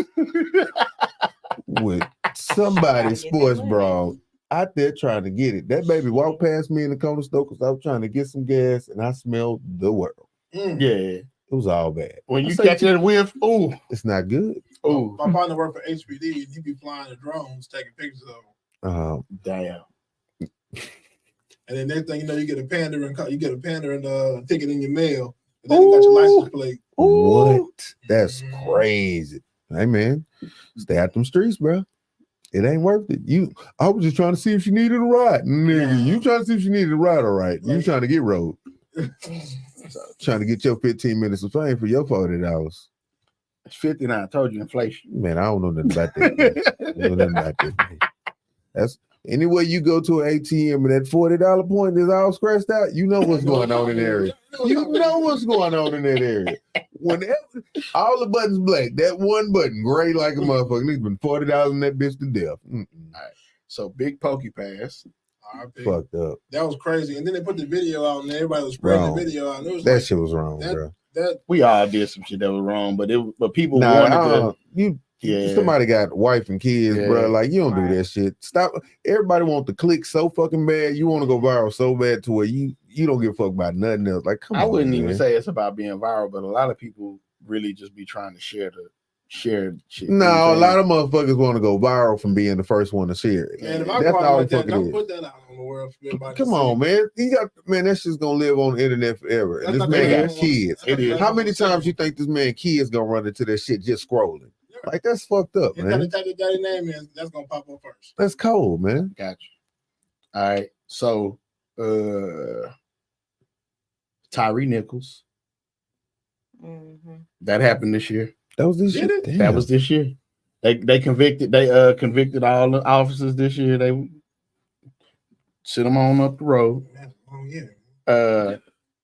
with somebody's sports bra out there trying to get it. That baby walked past me in the corner store because I was trying to get some gas and I smelled the world. Mm. Yeah. It was all bad. When you I say, catch that whiff, ooh, it's not good. ooh, My partner worked for HPD. He be flying the drones, taking pictures of them. damn. And then next thing you know, you get a pandering ticket in your mail. And then you got your license plate. What? That's crazy. Hey man, stay out them streets, bro. It ain't worth it. I was just trying to see if she needed a ride. Nigga, you trying to see if she needed a ride, all right. You trying to get road. Trying to get your 15 minutes of fame for your $40. It's 59. I told you inflation. Man, I don't know nothing about that. Man. I don't know nothing about that. Man. That's anywhere you go to an ATM and that $40 point is all scratched out, you know what's going on in the area. You know what's going on in that area. Whenever all the buttons black, that one button gray like a motherfucker. There's been $40 in that bitch to death. So big pokey pass. RIP. Fucked up. That was crazy. And then they put the video out and everybody was spreading Wrong. the video out. And it was That like, shit was wrong, that- bro. that We all did some shit that was wrong, but people Nah, wanted to. Yeah. Somebody got wife and kids, Yeah. bro. Like, you don't Right. do that shit. Stop. Everybody want the click so fucking bad. You want to go viral so bad to where you don't give a fuck about nothing else. Like, come on, I wouldn't man. even say it's about being viral, but a lot of people really just be trying to share shit. No, a lot of motherfuckers want to go viral from being the first one to share it. Man, if I That's go out all like the that, fuck it don't is. put that out on the world for everybody to Come see. on, man. That's just gonna live on the internet forever. And That's this not man the got way- kids. It is. How many times you think this man kids gonna run into that shit just scrolling? Like, that's fucked up, You gotta man. type your daddy name in. That's gonna pop up first. That's cold, man. Got you. All right. So Tyree Nichols. Mhm. That happened this year. That was this Did shit. it? Damn. That was this year. They convicted all the officers this year. They sent them on up the road. Oh yeah. but it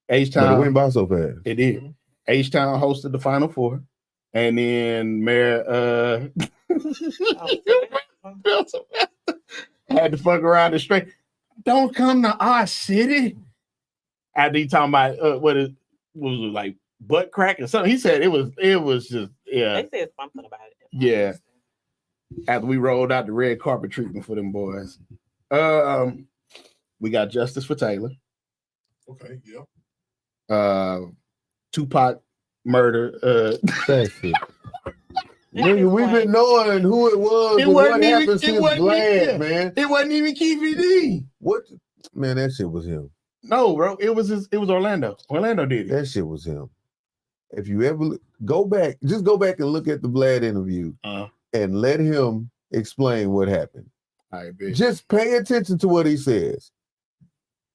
H-Town. went by so fast. It did. H-Town hosted the Final Four. And then Mayor had to fuck around and straight. Don't come to our city. After he talking about what it was like butt crack or something. He said it was just They said something about it. Yeah. After we rolled out the red carpet treatment for them boys. We got justice for Taylor. Okay. Yeah. Tupac murder. That shit. Nigga, we've been knowing who it was It and what wasn't even- happened it since wasn't Glad, even- man. It wasn't even KVD. What? Man, that shit was him. No, bro. It was Orlando. Orlando did it. That shit was him. If you ever go back and look at the Vlad interview and let him explain what happened. All right, bitch. Just pay attention to what he says.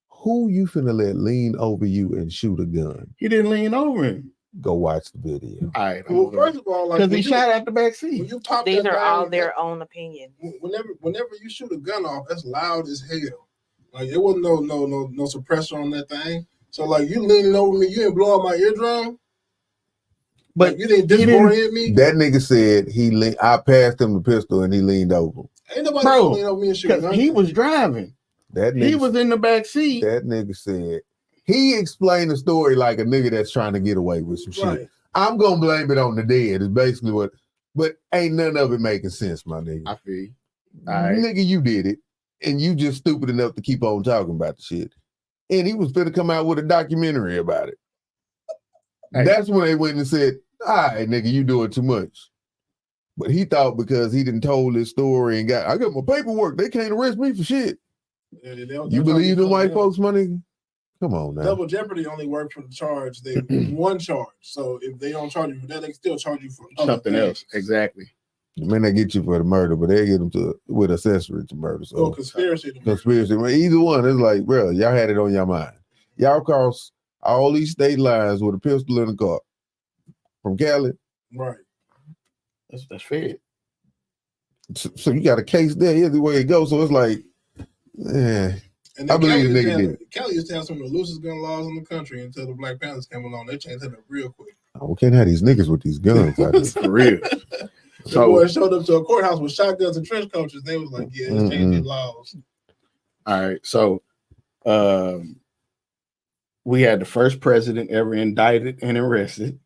Who you finna let lean over you and shoot a gun? He didn't lean over him. Go watch the video. All right. Well, first of all, like because he when you- shot at the back when seat. you pop These that are all thing, their own opinions. whenever you shoot a gun off, that's loud as hell. Like it wasn't no suppressor on that thing. So like you leaning over me, you didn't blow out my eardrum. But Like, you didn't he didn't- disorient me. That nigga said I passed him the pistol and he leaned over. Ain't nobody Bro, gonna lean over me and shoot a because gun. he was driving. That nigga, He was in the back seat. that nigga said he explained the story like a nigga that's trying to get away with some shit. Right. I'm gonna blame it on the dead. Is basically what. But ain't none of it making sense, my nigga. I feel you. All right. Nigga, you did it, and you just stupid enough to keep on talking about the shit. And he was finna come out with a documentary about it. Hey. That's when they went and said, "All right, nigga, you doing too much." But he thought because he didn't told his story and I got my paperwork, they can't arrest me for shit. Yeah, they'll You try to believe get them white something folks, my nigga? Come on now. Double jeopardy only worked for the charge. They one charge. So if they don't charge you for that, they can still charge you for other Something things. else. Exactly. They may not get you for the murder, but they get them with accessory to murder. Or So conspiracy. to murder. conspiracy, I mean, either one. It's like, bro, y'all had it on your mind. Y'all cross all these state lines with a pistol in the car from Cali. Right. That's fair. So you got a case there either way it goes. So it's like, And I believe the Kelly nigga did it. Kelly used to have some of the loosest gun laws in the country until the Black Panthers came along. They changed it up real quick. we can't have these niggas with these guns. Out there. For real. The So, boys showed up to a courthouse with shotguns and trench coaches. They was like, "Yeah, let's change Mm-mm. these laws." all right. So, we had the first president ever indicted and arrested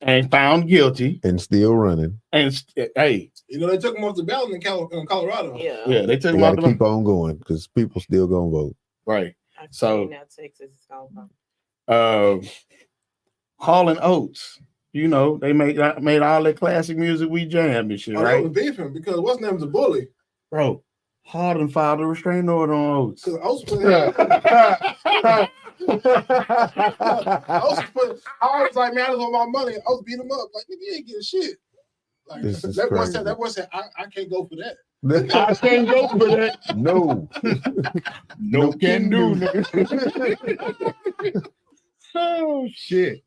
and found guilty. And still running. And hey, You know, they took him off the ballot in Colorado. Yeah. yeah, they took They him got out to the keep on going because people still gonna vote. right. I So- see now Texas is gonna come. Hall and Oates. You know, they made all that classic music we jammed and shit, Oh, they right? was beefing because what's name was a bully. Bro, Hall done filed a restraining order on Oates. Because I was like, man, I was on my money. I was beating him up. Like, nigga, you ain't getting shit. Like, This is that boy crazy. said, I can't go for that. I can't go for that. No. No can do. Oh shit.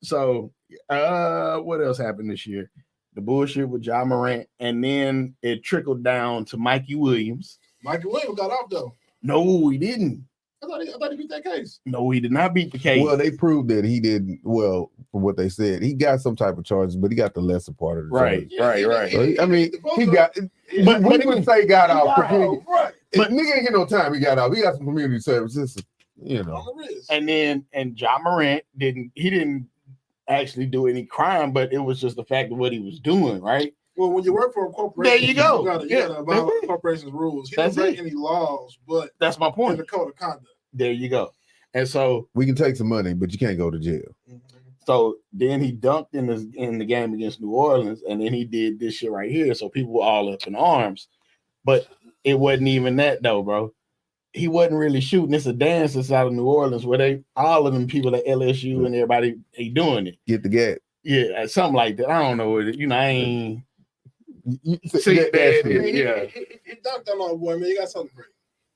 So what else happened this year? The bullshit with Ja Morant, and then it trickled down to Mikey Williams. Michael Williams got off though. No, he didn't. I thought he beat that case. No, he did not beat the case. Well, they proved that he didn't. Well, from what they said, he got some type of charges, but he got the lesser part of the Right. charges. Right. So I mean, he got. But But we would say got off. Oh, right. But nigga ain't get no time. He got off. He got some community services. You know. On the wrist. and Ja Morant didn't actually do any crime, but it was just the fact of what he was doing, right? Well, when you work for a corporation, There you go. You Yeah, gotta that's abide by it. the corporation's rules. He That's didn't break it. any laws, but That's my there's point. a code of conduct. There you go. And so We can take some money, but you can't go to jail. So then he dunked in the game against New Orleans, and then he did this shit right here. So people were all up in arms, but it wasn't even that though, bro. He wasn't really shooting. It's a dance inside of New Orleans where they all of them people at LSU and everybody they doing it. Get the gat. Yeah, something like that. I don't know. I ain't You see that that. shit. Yeah, He dunked on our boy, man. You got something great.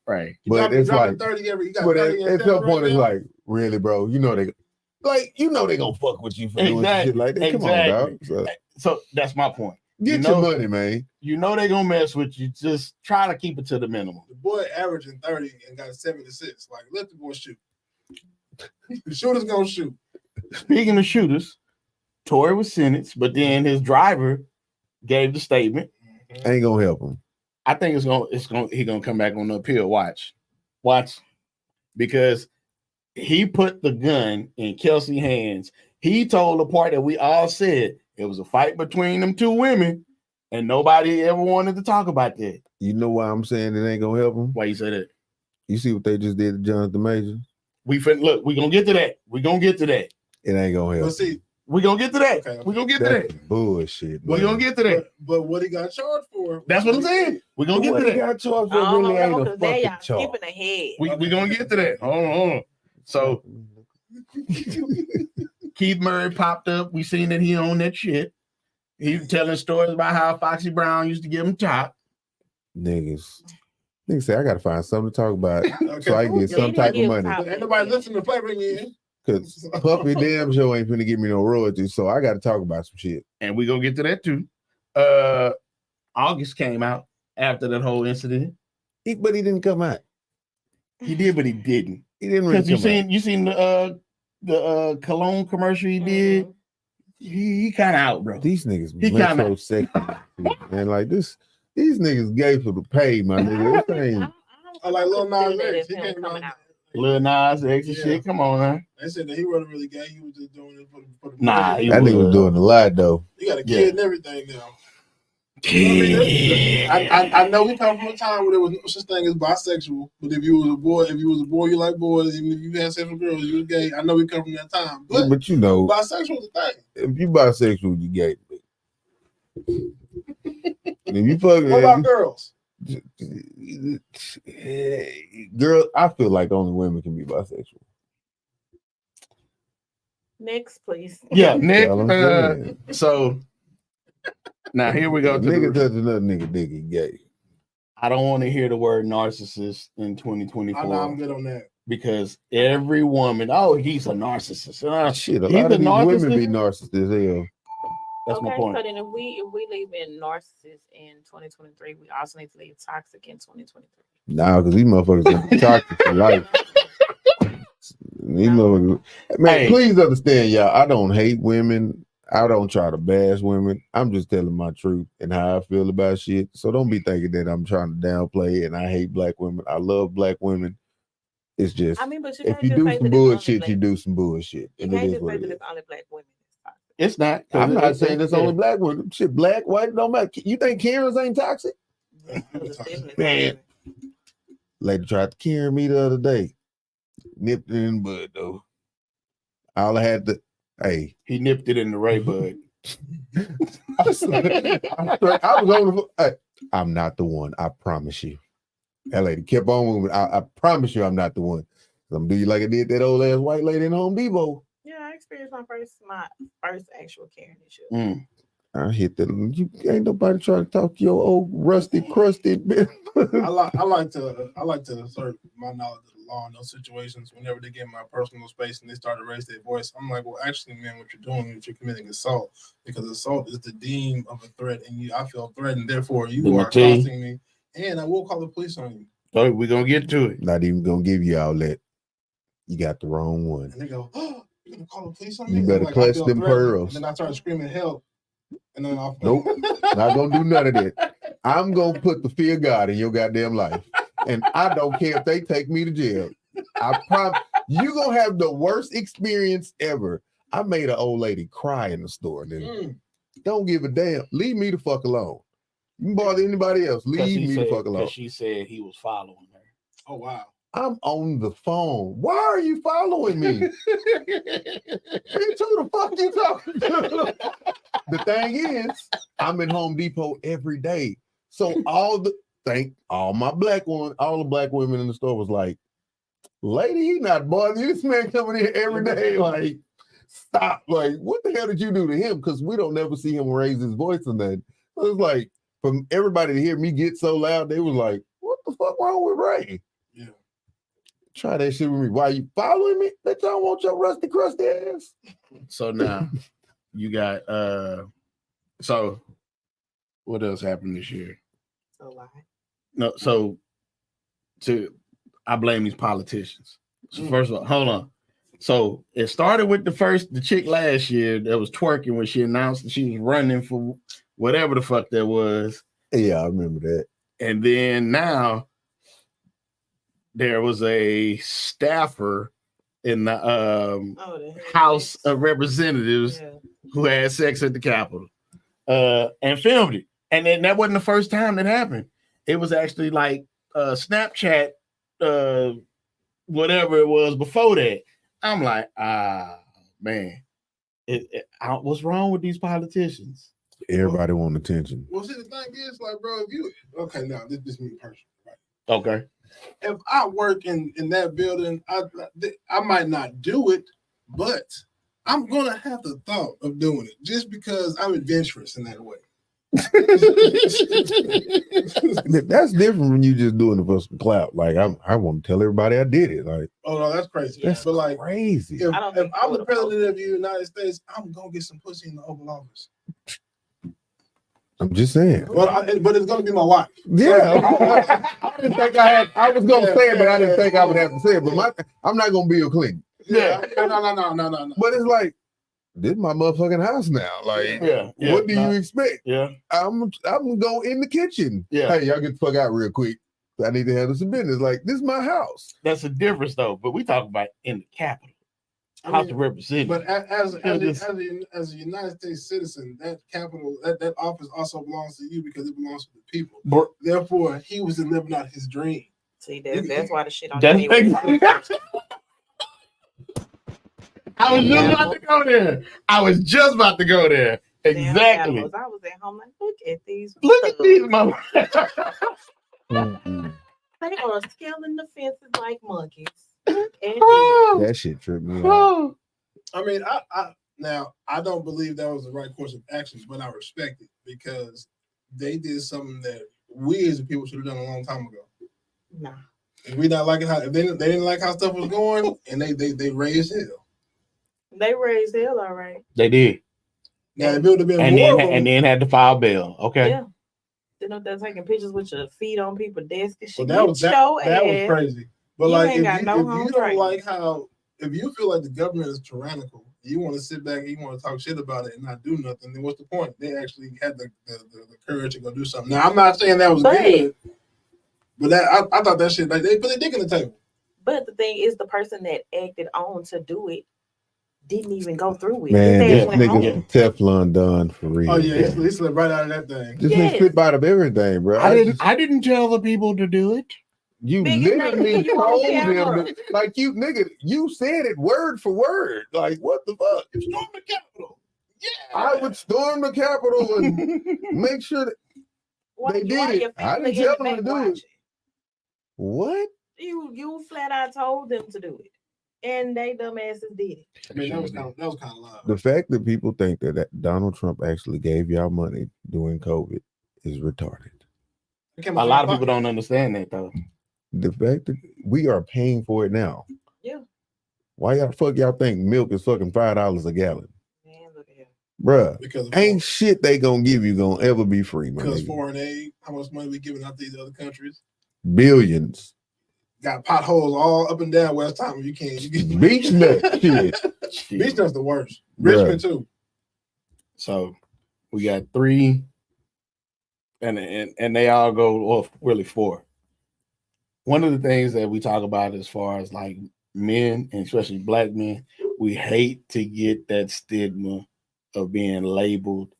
right. But it's like, 30 every. You got but 30 at some point, it's like, really, bro. You know they gonna fuck with you for doing shit like that. Come on, dog. So that's my point. Get your money, man. You know they're gonna mess with you. Just try to keep it to the minimum. The boy averaging 30 and got 76. Like, let the boy shoot. The shooter's gonna shoot. Speaking of shooters, Tory was sentenced, but then his driver gave the statement. Ain't gonna help him. I think he's gonna come back on the appeal. Watch, because he put the gun in Kelsey's hands. He told the part that we all said it was a fight between them two women, and nobody ever wanted to talk about that. You know why I'm saying it ain't gonna help him? Why you say that? You see what they just did to Jonathan Major? We're gonna get to that. We're gonna get to that. It ain't gonna help. But see, We're gonna get to that. Okay. We're gonna get to That's that. bullshit. We're man. gonna get to that. but what he got charged for? That's what I'm saying. We're gonna get What to he that. got charged for Oh, really ain't a because they fucking y'all charge. skipping ahead. We're gonna get to that. Hold on. So Keith Murray popped up. We seen that he owned that shit. He was telling stories about how Foxy Brown used to give him top. Niggas say I gotta find something to talk about Okay. so I can get He some didn't type of give money. top. Ain't nobody listening to Flavor again. Cause Puffy damn show ain't finna give me no royalties, so I gotta talk about some shit. And we're gonna get to that too. August came out after that whole incident. But he didn't come out. He did, but he didn't. He didn't really Because come out. you seen the cologne commercial he did. Mhm. He kind of out, bro. These niggas He kinda- metro sexy, and like this, these niggas gay for the pay, my nigga. This ain't. I like Lil Nas consider X. that He as him came coming out. out. Lil Nas X and Yeah. shit. Come on, man. They said that he wasn't really gay. He was just doing it for the Nah, money. he That nigga was doing a lot though. He got a Yeah. kid and everything now. I know we come from a time where there was no such thing as bisexual, but if you was a boy, you like boys. Even if you had sex with girls, you was gay. I know we come from that time, but But you know, bisexual is a thing. if you bisexual, you gay. If you fucking What about girls? girl, I feel like only women can be bisexual. Next, please. Yeah, Nick. That's all I'm saying. So now here we go. If To nigga the, touch another nigga dick, he gay. I don't want to hear the word narcissist in I know I'm 2024 good on that. because every woman, oh, he's a narcissist. Shit, a He's lot a of these women be narcissist? narcissists as hell. That's my Okay, point. so then if we leave in narcissist in 2023, we also need to leave toxic in 2023. Nah, because these motherfuckers gonna be toxic for life. These motherfuckers, man, Hey. please understand, y'all. I don't hate women. I don't try to bash women. I'm just telling my truth and how I feel about shit. So don't be thinking that I'm trying to downplay and I hate black women. I love black women. It's just I mean, but you if can't you just do say some that it's only bullshit, black- you do some bullshit. You And it can't is just what say it that is. it's only black women. It's toxic. It's not. I'm not saying it's only black women. Shit, black, white, don't matter. You think Karens ain't toxic? It's definitely Man. toxic. Lady tried to carry me the other day. Nipped it in the bud though. All I had to, hey, He nipped it in the Ray Bud. I was on the hey, I'm not the one. I promise you. That lady kept on moving. I promise you I'm not the one. I'm gonna do you like I did that old ass white lady in Home Depot. Yeah, I experienced my first actual Karen issue. Mm. I hit that. You ain't nobody trying to talk to your old rusty, crusty bitch. I like to assert my knowledge of the law in those situations. Whenever they get in my personal space and they start to raise their voice, I'm like, well, actually, man, what you're doing is you're committing assault because assault is the deem of a threat, and I feel threatened. Therefore, you Didn't I are tell you? accosting me, and I will call the police on you. So we're gonna get to it. Not even gonna give you all that. You got the wrong one. And they go, "Oh, you're gonna call the police on me?" You better And I clutch feel them threatened. pearls. And then I start screaming help, and then I'll Nope. Not gonna do none of that. I'm gonna put the fear of God in your goddamn life. And I don't care if they take me to jail. I promise you're gonna have the worst experience ever. I made an old lady cry in the store. Nigga. Mm. Don't give a damn. Leave me the fuck alone. You can bother anybody else. Leave me the fuck alone. Because she said he was following her. Oh wow. I'm on the phone. Why are you following me? Bitch, who the fuck you talking to? The thing is, I'm in Home Depot every day. So all the black women in the store was like, lady, he not bothering you. This man coming here every day. Like, stop. Like, what the hell did you do to him? Because we don't never see him raise his voice on that. So it's like, from everybody to hear me get so loud, they was like, what the fuck wrong with Ray? Yeah. Try that shit with me. Why you following me? Bitch, I don't want your rusty crusty ass. So now you got so what else happened this year? A lot. No, so I blame these politicians. So first of all, hold on. So it started with the chick last year that was twerking when she announced that she was running for whatever the fuck that was. Yeah, I remember that. And then now there was a staffer in the the House of Representatives Yeah. who had sex at the Capitol and filmed it. And then that wasn't the first time that happened. It was actually like Snapchat, whatever it was before that. I'm like, man, what's wrong with these politicians? Everybody want attention. Well, see, the thing is, like, bro, if you now this is me personally, right? Okay. If I work in that building, I might not do it, but I'm gonna have the thought of doing it just because I'm adventurous in that way. That's different when you just doing it for some clout. Like I want to tell everybody I did it. Like Oh no, that's crazy. that's But like, crazy. if I don't think I'm I the would've president of the United States, I'm gonna get some pussy in the Oval Office. I'm just saying. But it's gonna be my wife. Yeah, I didn't think I was gonna say it, but I didn't think I would have to say it. But I'm not gonna be a Clinton. Yeah. No. But it's like this is my motherfucking house now. Like, what do you expect? Yeah. I'm gonna go in the kitchen. Yeah. Hey, y'all get the fuck out real quick. I need to handle some business. Like, this is my house. That's a difference though. But we talk about in the Capitol. House of Representatives. But as a United States citizen, that capital, that office also belongs to you because it belongs to the people. Therefore, he was living out his dream. See, that's why the shit on That's the I was just about to go there. I was just about to go there. Exactly. I was at home like, look at these. Look at these motherfuckers. They are scaling the fences like monkeys. Look at these. That shit tripped me out. I mean, I don't believe that was the right course of action, but I respect it because they did something that we as a people should have done a long time ago. Nah. If we not liking how they didn't like how stuff was going, and they raised hell. They raised hell, all right. They did. Now if it would have been and then had to file bail. Okay. Yeah. Then up there taking pictures with your feet on people's desks and shit. Well, that was crazy. But You like, ain't if got you no home don't training. like if you feel like the government is tyrannical, you want to sit back and you want to talk shit about it and not do nothing, then what's the point? They actually had the courage to go do something. Now, I'm not saying that was good, but I thought that shit, like, they put their dick in the table. But the thing is, the person that acted on to do it didn't even go through it. Man, His this ass went home. nigga Teflon done for real. Oh, yeah, he slipped right out of that thing. This nigga slip out of everything, bro. I didn't tell the people to do it. You Nigga, literally you on told camera. him, like, you said it word for word. Like, what the fuck? You stormed the Capitol. Yeah. I would storm the Capitol and make sure that Why they you did are it. your I family didn't tell in the them to back do it. watching? What? You flat out told them to do it, and they dumbasses did it. I mean, that was kind of loud. The fact that people think that Donald Trump actually gave y'all money during COVID is retarded. A lot of people don't understand that though. The fact that we are paying for it now. Yeah. Why y'all think milk is fucking $5 a gallon? Man, look at him. Bruh, Because ain't shit they gonna give you gonna ever be free, man. because foreign aid, how much money we giving out to these other countries? Billions. Got potholes all up and down West Time. You can't. Beach nut shit. Beach nut's the worst. Bruh. Richmond too. So we got 3, and they all go, well, really 4. One of the things that we talk about as far as like men, and especially black men, we hate to get that stigma of being labeled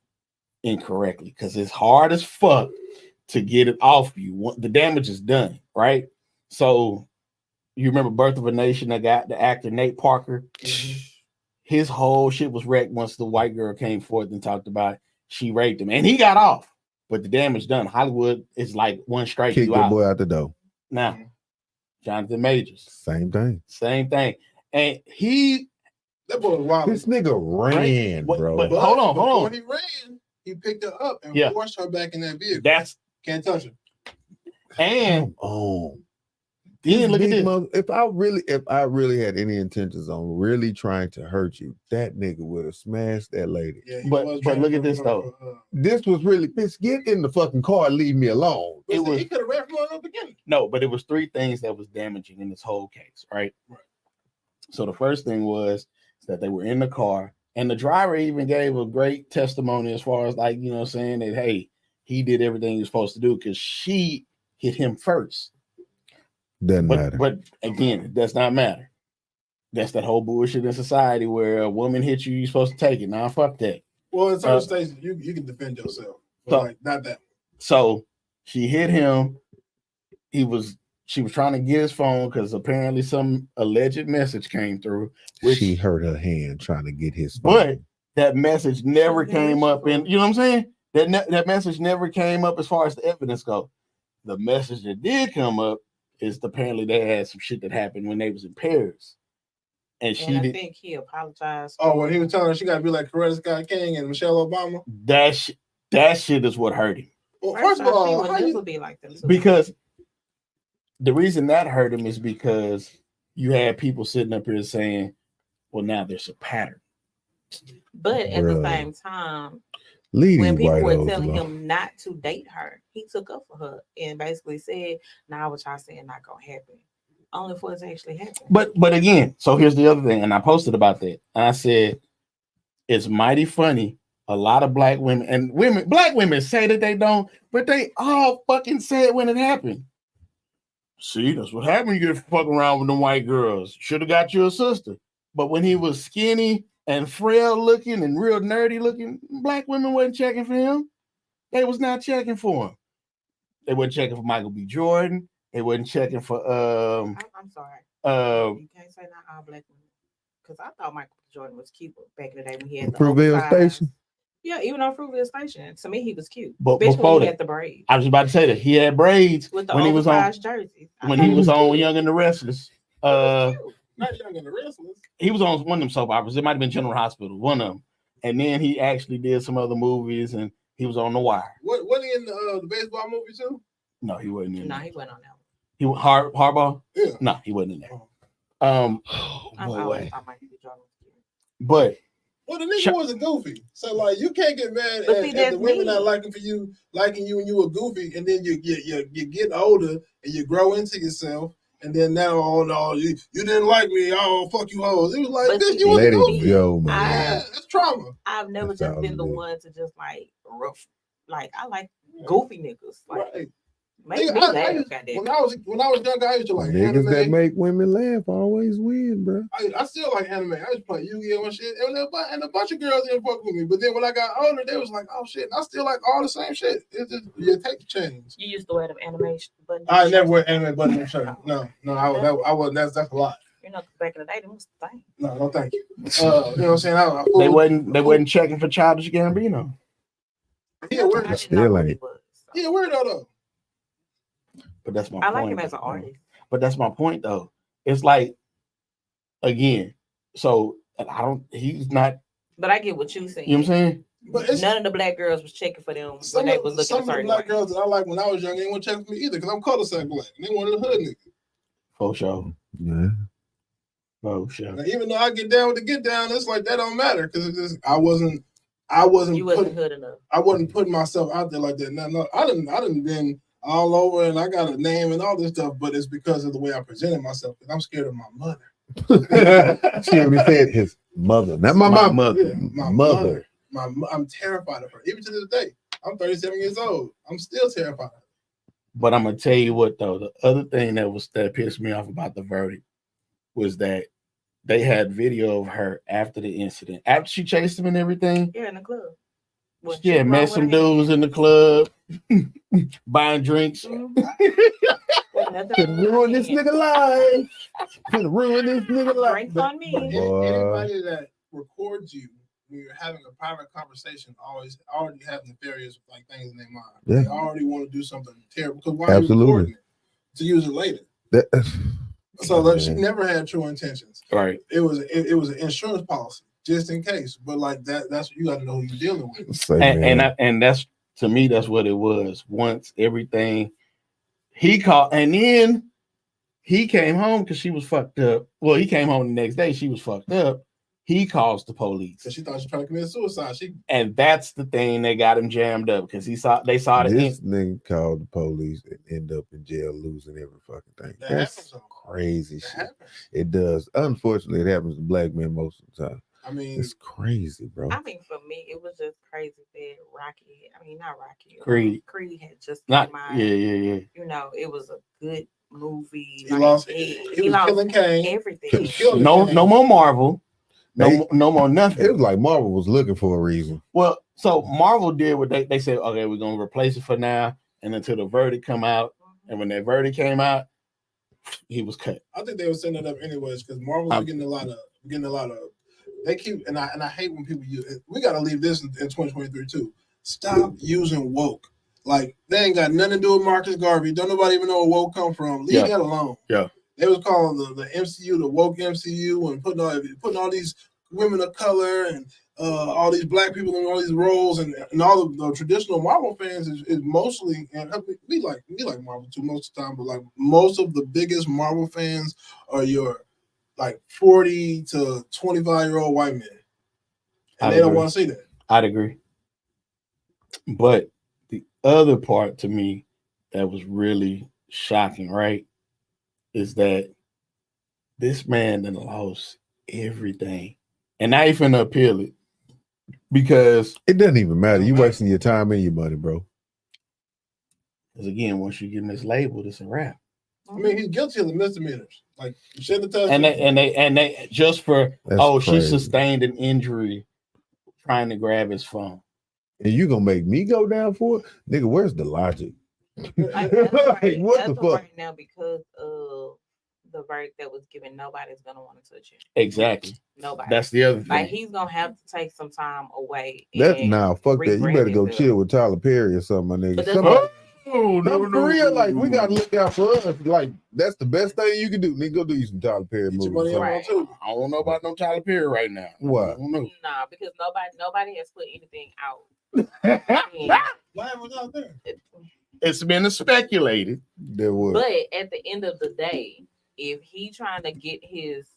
incorrectly because it's hard as fuck to get it off you. The damage is done, right? So you remember Birth of a Nation that got the actor Nate Parker? His whole shit was wrecked once the white girl came forth and talked about she raped him, and he got off. But the damage done. Hollywood is like one strike Kick you that out. boy out the door. Now, Jonathan Majors, Same thing. same thing, and That boy was wild. This nigga ran, But- bro. but- hold on. Before he ran, he picked her up and Yeah. forced her back in that vehicle. that's Can't touch her. and Oh, then look at this. If I really had any intentions on really trying to hurt you, that nigga would have smashed that lady. Yeah, he But- was but trying look to at this, go though. for, This was really, bitch, get in the fucking car and leave me alone. It was- he could have ran from her in the beginning. No, but it was three things that was damaging in this whole case, right? Right. So the first thing was that they were in the car, and the driver even gave a great testimony as far as like, you know, saying that hey, he did everything he was supposed to do because she hit him first. Doesn't matter. But again, it does not matter. That's that whole bullshit in society where a woman hits you, you're supposed to take it. Nah, fuck that. Well, in certain Uh, states, you can defend yourself. But So- like, not that. So she hit him. She was trying to get his phone because apparently some alleged message came through. Which She hurt her hand trying to get his But- phone. that message never Yeah, came up, sure. and you know what I'm saying? That message never came up as far as the evidence go. The message that did come up is apparently they had some shit that happened when they was in Paris, and she And I did think he apologized. Oh, when he was telling her she got to be like Coretta Scott King and Michelle Obama. that. That shit is what hurt him Well, first of all, how you, be like that too. because the reason that hurt him is because you had people sitting up here saying, "Well, now there's a pattern." But at Bruh. the same time, Leave when these people white were hoes telling alone. him not to date her, he took up for her and basically said, "Nah, what y'all saying not gonna happen." Only for it to actually happen. But again, so here's the other thing, and I posted about that. I said it's mighty funny. A lot of black women say that they don't, but they all fucking say it when it happened. See, that's what happened. You get fucking around with them white girls. Should have got you a sister. But when he was skinny and frail looking and real nerdy looking, black women wasn't checking for him. They was not checking for him. They wasn't checking for Michael B. Jordan. They wasn't checking for I'm sorry. You can't say not all black women. Because I thought Michael Jordan was cute back in the day when he had the Fruitvale oversized- Station. Yeah, even on Fruitvale Station. To me, he was cute. But Especially before when he that- had the braids. I was about to say that he had braids With the when he was on oversized jerseys. I when thought he was on cute. Young and the Restless. not Young and the Restless. He was on one of them soap operas. It might have been General Hospital, one of them. And then he actually did some other movies, and he was on The Wire. What he in the baseball movie too? No, he wasn't in No, there. he went on that one. He was Hardball. Yeah. No, he wasn't in there. Oh, I boy. always thought Michael B. Jordan was cute. But Well, the nigga Sure. wasn't goofy, so like you can't get mad But at, see, at that's the women me. not liking you when you were goofy, and then you get older and you grow into yourself, and then now oh no you didn't like me, oh fuck you hoes. It was like But bitch, see, you Let wasn't it goofy. go, man. Yeah, that's trauma. I've never That's just all been it the is. one to just like rough. Like I like goofy niggas. Like Right. make Nigga, me I laugh. used- Goddamn. when I was younger, I used to like Niggas that anime. make women laugh always win, bro. I still like anime. I used to play Yu-Gi-Oh and shit, and a bunch of girls didn't fuck with me. But then when I got older, they was like, "Oh shit!" I still like all the same shit. It's just you take the change. You used to wear them animation buttons. I never wear anime button in shirt. No, I wasn't. That's a lot. You know, 'cause back in the day, them was the thing. No, thank you. You know what I'm saying? they wasn't checking for Childish Gambino. Yeah, we're I didn't still know who he ain't. was, so. yeah, weirdo though. But that's my I point. like him as an artist. But that's my point though. It's like again, so he's not, But I get what you saying. you know what I'm saying? But it's None of the black girls was checking for them when some they was of, looking some a of the certain black way. girls that I like when I was young, they didn't want to check for me either because I'm cul-de-sac black. And they wanted a hood nigga. For sure. Yeah. For sure. Now, even though I get down with the get down, it's like that don't matter because I wasn't You wasn't hood enough. I wasn't putting myself out there like that. No, I didn't been all over and I got a name and all this stuff, but it's because of the way I presented myself. Because I'm scared of my mother. She only said his mother, not my My mom. mother. Yeah, my Mother. I'm terrified of her. Even to this day, I'm 37 years old. I'm still terrified of her. But I'm gonna tell you what though, the other thing that pissed me off about the verdict was that they had video of her after the incident. After she chased him and everything, Yeah, in the club. When she had she met rode some with her dudes in the club, buying drinks. hand. With nothing Could in her ruin this hand. nigga life. Could ruin this nigga life. Drinks on me. Anybody that records you when you're having a private conversation always already have nefarious like things in their mind. Yeah. They already want to do something terrible. Because why are you Absolutely. recording it? To use it later. So like, she never had true intentions. Right. It was an insurance policy just in case. But like that's you got to know who you're dealing with. Say, And that's, to me, that's what it was. Once everything he called, and then he came home because she was fucked up. Well, he came home the next day. She was fucked up. He calls the police. Because she thought she was trying to commit suicide. And that's the thing that got him jammed up because they saw this nigga called the police and end up in jail losing every fucking thing. That That's happens, though. crazy That shit. happens. It does. Unfortunately, it happens to black men most of the time. I mean, It's crazy, bro. I mean, for me, it was just crazy that not Rocky. Creed. Creed had just not. came out. Yeah. You know, it was a good movie. he lost. He was lost killing Kane. everything. Killed No more Marvel. They- No more nothing. It was like Marvel was looking for a reason. Well, so Marvel did what they said, okay, we're gonna replace it for now, and until the verdict come out. And when that verdict came out, he was cut. I think they were setting it up anyways because Marvel's getting a lot of. They keep and I hate when people use. We got to leave this in 2023 too. Stop using woke. Like they ain't got nothing to do with Marcus Garvey. Don't nobody even know where woke come from. Leave that alone. Yeah. They was calling the MCU the woke MCU and putting all these women of color and all these black people in all these roles and all of the traditional Marvel fans is mostly, and we like Marvel too most of the time, but like most of the biggest Marvel fans are your like 40 to 25-year-old white men. And they don't want to see that. I'd agree. But the other part to me that was really shocking, right, is that this man done lost everything. And I ain't finna appeal it because it doesn't even matter. You wasting your time and your money, bro. Because again, once you get mislabeled, it's a wrap. I mean, he's guilty of the misdemeanors. Like shed the touch. And they just for That's she crazy. sustained an injury trying to grab his phone. And you gonna make me go down for it? Nigga, where's the logic? Like, What the fuck? right now because of the verdict that was given, nobody's gonna want to touch him. Exactly. Nobody. That's the other thing. Like he's gonna have to take some time away. Fuck that. You rebrand better go himself. chill with Tyler Perry or something, my nigga. But that's Somebody, Oh, no, for real, like we gotta look out for us. Like that's the best thing you can do. Nigga, go do you some Tyler Perry Get your movies. money up Right. too. I don't know about no Tyler Perry right now. What? I don't know. Nah, because nobody has put anything out. Why was out there? It's been speculated. There was. But at the end of the day, if he trying to get his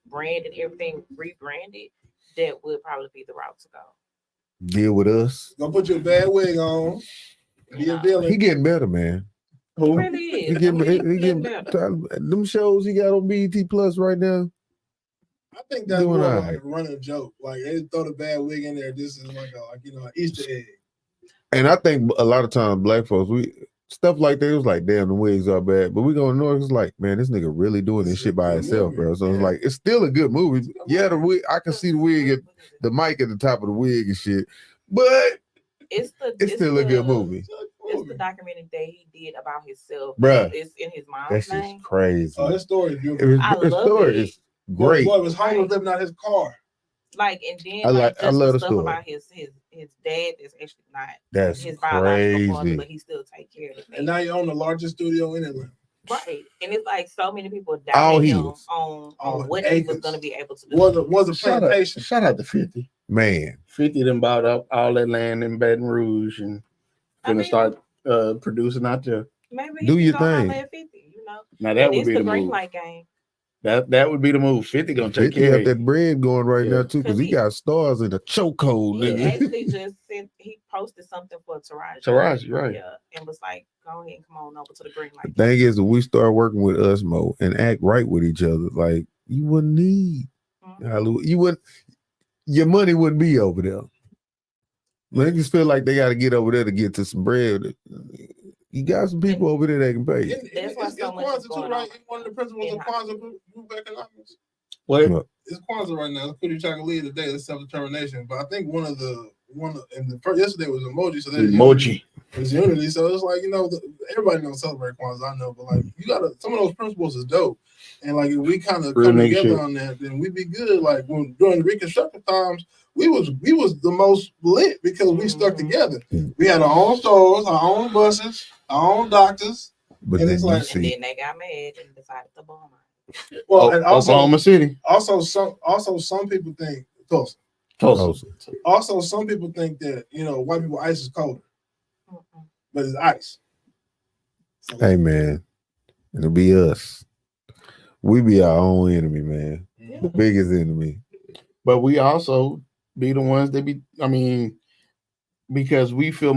brand and everything rebranded, that would probably be the route to go. Deal with us. Go put your bad wig on. Be a villain. He getting better, man. Who? Really is. He getting, I mean, he getting better. Tyler, them shows he got on BET Plus right now. I think that's Doing more all like right. a running joke. Like they throw the bad wig in there. This is like an Easter egg. And I think a lot of times black folks, we stuff like that, it was like, damn, the wigs are bad. But we go north, it's like, man, this nigga really doing this It's a shit by good himself, movie. bro. So it's Yeah. like, it's still a good movie. Yeah, the wig, I can see the wig at the mic at the top of the wig and shit. But It's still a good movie. It's the documentary that he did about himself. Bruh. It's in his mom's That's name. just crazy. Oh, his story is It beautiful. was, I his love story it. is great. Boy, was homeless living out his car. Like, and then I like, love just the the stuff story. about his dad is actually not That's his biological father, crazy. but he still take care of it. And now you own the largest studio in Atlanta. Right. And it's like so many people All doubted he him was. on All what he was acres. gonna be able to do. Was a Shout plantation. out to 50. Man, 50 done bought up all that land in Baton Rouge and I gonna mean, start producing out there. Maybe he Do can your go holler thing. at 50, you know. Now that And would it's be the the green move. light game. That would be the move. 50 gonna take 50 care got of that you. bread going right Yeah. now too, because he got stars in the chokehold, He nigga. actually just said he posted something for Taraji. Taraji, right. Yeah, and was like, "Go ahead and come on over to the green The light." thing is, if we start working with us, Mo, and act right with each other, like you wouldn't need Mhm. Hollywood. You wouldn't. Your money wouldn't be over there. Niggas feel like they got to get over there to get to some bread. You got some people over there that can pay. That's why It's so much is Kwanzaa too, going right? on It's one of the principles of in Kwanzaa group economics. What? Look, it's Kwanzaa right now. It's Cootie Chocolate today. It's self-determination. But I think one of and the first yesterday was emoji. So there's Emoji. It's unity. So it's like, everybody don't celebrate Kwanzaa, I know, but like you gotta some of those principles is dope. And like if we kind of Real come nigga together shit. on that, then we'd be good. Like during the Reconstruction times, we was the most lit because we stuck together. We had our own stores, our own buses, our own doctors. But And then it's you like- And see, then they got mad and decided to bomb her. Well, and Oklahoma City. also some people think Tulsa. Tulsa. Also, some people think that white people ice is colder, but it's ice. So, hey man, it'll be us. We be our own enemy, man. The biggest enemy. But we also be the ones that be, because we feel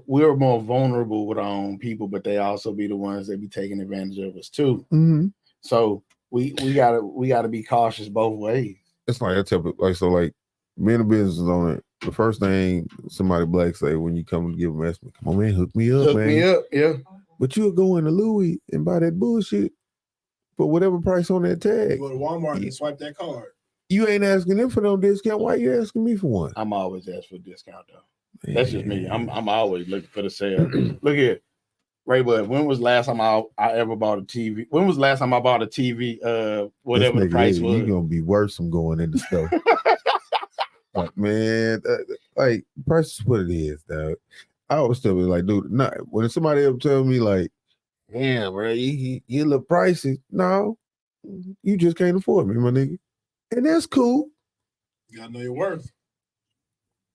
we're more vulnerable with our own people, but they also be the ones that be taking advantage of us too. Mm-hmm. So we gotta be cautious both ways. It's like I tell people, like being a business owner, the first thing somebody black say when you come to give them an estimate, come on man, hook me up, Hook man. me up, yeah. But you'll go into Louis and buy that bullshit for whatever price on that you tag. go to Walmart and swipe that card. You ain't asking them for no discount. Why you asking me for one? I'm always asked for a discount though. That's just me. I'm always looking for the sale. Look here, Ray Bud. When was last time I ever bought a TV? When was the last time I bought a TV? Whatever the price was. You're gonna be worse from going in the store. Like, man, like price is what it is, dog. I always tell me, like, dude, when somebody ever tell me, like, damn, bro, you look pricey. No, you just can't afford me, my nigga. And that's cool. You gotta know your worth.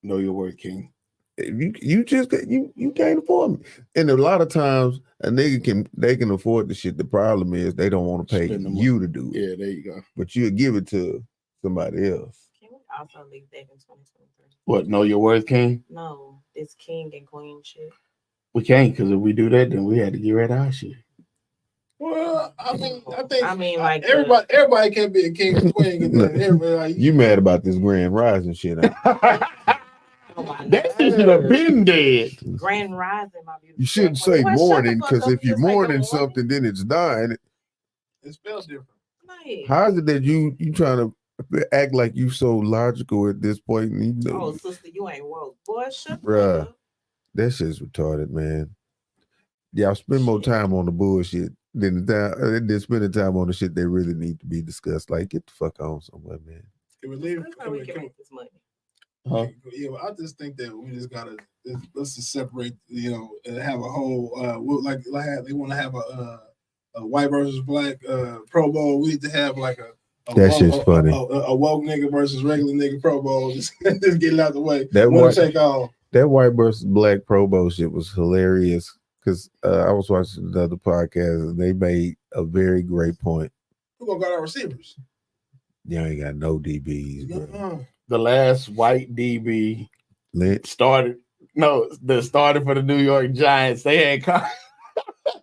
Know your worth, King. You just you can't afford me. And a lot of times a nigga can afford the shit. The problem is they don't want to pay Spend the money. you to do it. Yeah, there you go. But you'll give it to somebody else. Can we also leave that in 2023? What? Know your worth, King? No, this king and queen shit. We can't, because if we do that, then we had to get rid of our shit. Well, I think like everybody can't be a king and queen. And then everybody, like, You mad about this Grand Rising shit? Huh? Oh my That God. shit should have been dead. Grand Rising, my beautiful. You shouldn't say friend. Well, shut the mourning, fuck because up if you're and say good mourning morning. something, then it's dying. it spells different. Like, How is it that you trying to act like you so logical at this point? And you know, oh, sister, you ain't woke. Boy, shut the Bruh. fuck up. that shit's retarded, man. Y'all spend more time on the bullshit than spending time on the shit they really need to be discussed. Like, get the fuck on somewhere, man. Can we leave? That's how we can make this money. Huh? Yeah, well, I just think that we just gotta let's just separate, and have a whole like they want to have a white versus black Pro Bowl. We need to have like a That woke, shit's funny. A woke nigga versus regular nigga Pro Bowl. Just get it out the way. That Winner white- take all. That white versus black Pro Bowl shit was hilarious because I was watching another podcast and they made a very great point. Who gonna guard our receivers? You ain't got no DBs, bro. Uh-uh. The last white DB Lynch. started for the New York Giants. They had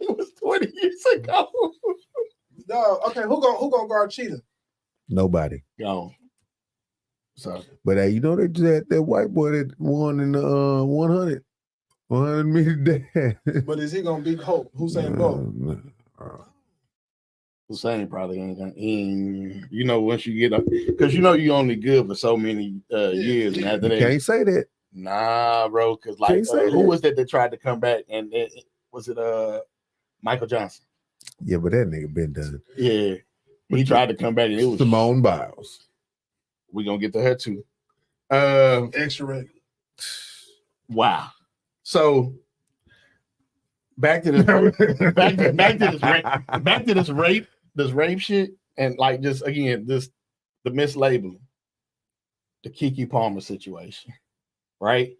it was 20 years ago. No, okay. Who gonna guard Cheetah? Nobody. Gone. So But hey, you know they just had that white boy that won in the 100 meter dash. But is he gonna beat Hope? Hussein Bolt? Hussein probably ain't gonna. Once you get up, because you only good for so many years, and after that, Can't say that. nah, bro. Because like, Can't say who that. was that tried to come back? And was it Michael Johnson? Yeah, but that nigga been done. Yeah, he tried to come back, and it was Simone Biles. We gonna get to her too. Extra regular. Wow. So back to this this rape shit, and like just again the mislabeling, the Kiki Palmer situation, right?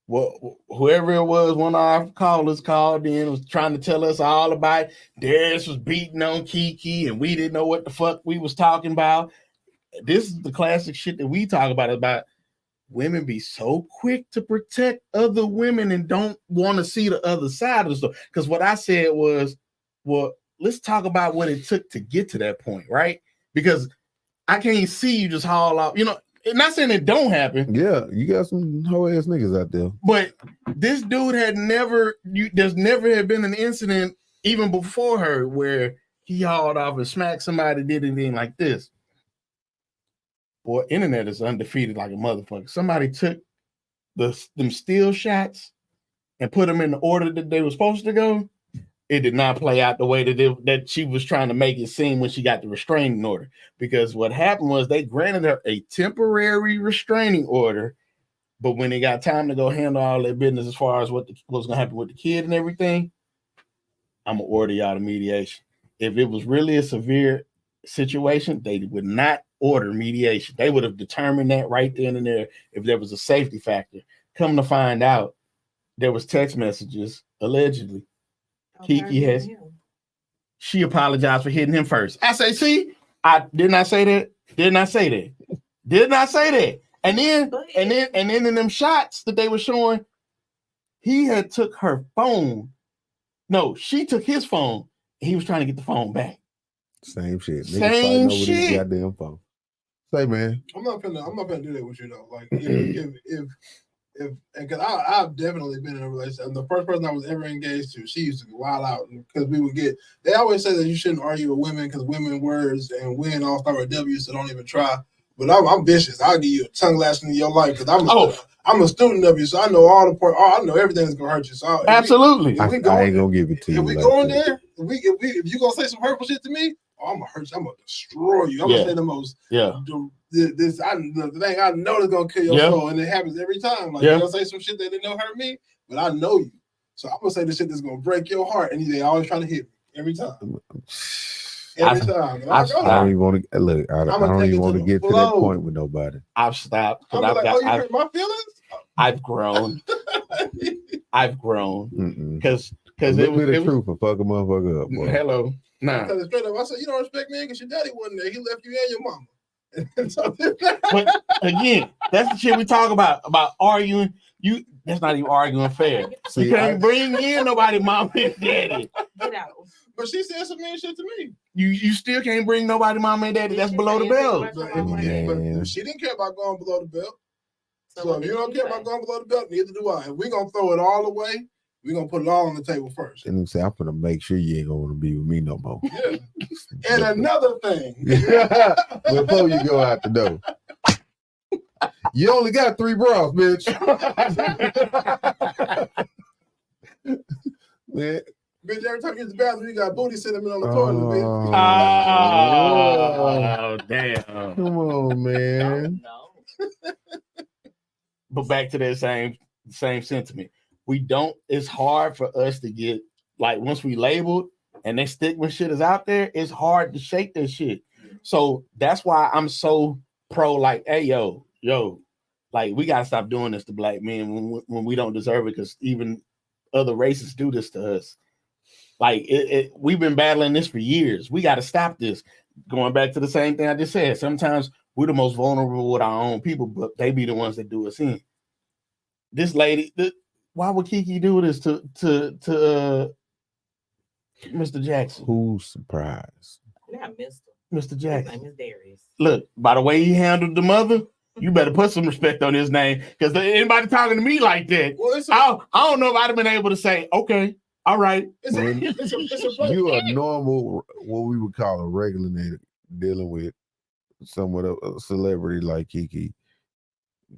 Well, whoever it was, one of our callers called in, was trying to tell us all about Darius was beating on Kiki, and we didn't know what the fuck we was talking about. This is the classic shit that we talk about women be so quick to protect other women and don't want to see the other side of the story. Because what I said was, well, let's talk about what it took to get to that point, right? Because I can't see you just haul off, not saying it don't happen. Yeah, you got some hoe ass niggas out there. But this dude there's never had been an incident even before her where he hauled off and smacked somebody, did anything like this. Boy, internet is undefeated like a motherfucker. Somebody took them steel shots and put them in the order that they were supposed to go. It did not play out the way that she was trying to make it seem when she got the restraining order. Because what happened was they granted her a temporary restraining order, but when it got time to go handle all their business as far as what's going to happen with the kid and everything, I'm going to order y'all to mediation. If it was really a severe situation, they would not order mediation. They would have determined that right then and there if there was a safety factor. Come to find out, there was text messages, allegedly. Kiki has, she apologized for hitting him first. I say, see, I did not say that. Did not say that. Did not say that. And then in them shots that they were showing, he had took her phone. No, she took his phone. He was trying to get the phone back. Same shit. Niggas Same fighting over shit. these goddamn phone. Say, man. I'm not gonna do that with you though. Like if because I've definitely been in a relationship. And the first person I was ever engaged to, she used to wild out because we would get. They always say that you shouldn't argue with women because women words and win all start with W, so don't even try. But I'm vicious. I'll give you a tongue lashing in your life because I'm a student of you, so I know all the part. I know everything that's gonna hurt you. So absolutely, I ain't gonna give it to you. If we go in there, if you gonna say some hurtful shit to me, I'm gonna hurt you. I'm gonna destroy you. I'm gonna say the most. The thing I know is gonna kill your soul, and it happens every time. Like you're gonna say some shit that didn't hurt me, but I know you, so I'm gonna say the shit that's gonna break your heart, and they always trying to hit me every time. Every time. I don't even want to look. I don't even want to get to that point with nobody. I've stopped. I'm like, you hurt my feelings? I've grown. I've grown because it was the truth and fuck a motherfucker up. Boy. Hello, nah. I tell you straight up. I said you don't respect me because your daddy wasn't there. He left you and your mama. But again, that's the shit we talk about arguing. That's not even arguing fair. See, you can't bring in nobody, mama and daddy. Get out. But she said some mean shit to me. You still can't bring nobody, mama and daddy. That's below the belt. But she didn't care about going below the belt. So if you don't care about going below the belt, neither do I. If we're gonna throw it all away, we're gonna put it all on the table first. And he said, I'm gonna make sure you ain't gonna want to be with me no more. Yeah. And another thing. Before you go out the door. You only got 3 bras, bitch. Man. Bitch, every time you get to the bathroom, you got booty sitting on the toilet, bitch. Oh, damn. Come on, man. But back to that same sentiment. It's hard for us to get, like, once we labeled and that stigma shit is out there, it's hard to shake that shit. So that's why I'm so pro, like, hey, yo, like, we gotta stop doing this to black men when we don't deserve it, because even other races do this to us. Like, we've been battling this for years. We got to stop this. Going back to the same thing I just said, sometimes we're the most vulnerable with our own people, but they be the ones that do us in. This lady, why would Kiki do this to Mr. Jackson? Who's surprised? Not Mr. Jackson. His name is Darius. Look, by the way he handled the mother, you better put some respect on his name, because anybody talking to me like that, I don't know if I'd have been able to say, okay, all right. You are normal, what we would call a regular nigga dealing with somewhat of a celebrity like Kiki.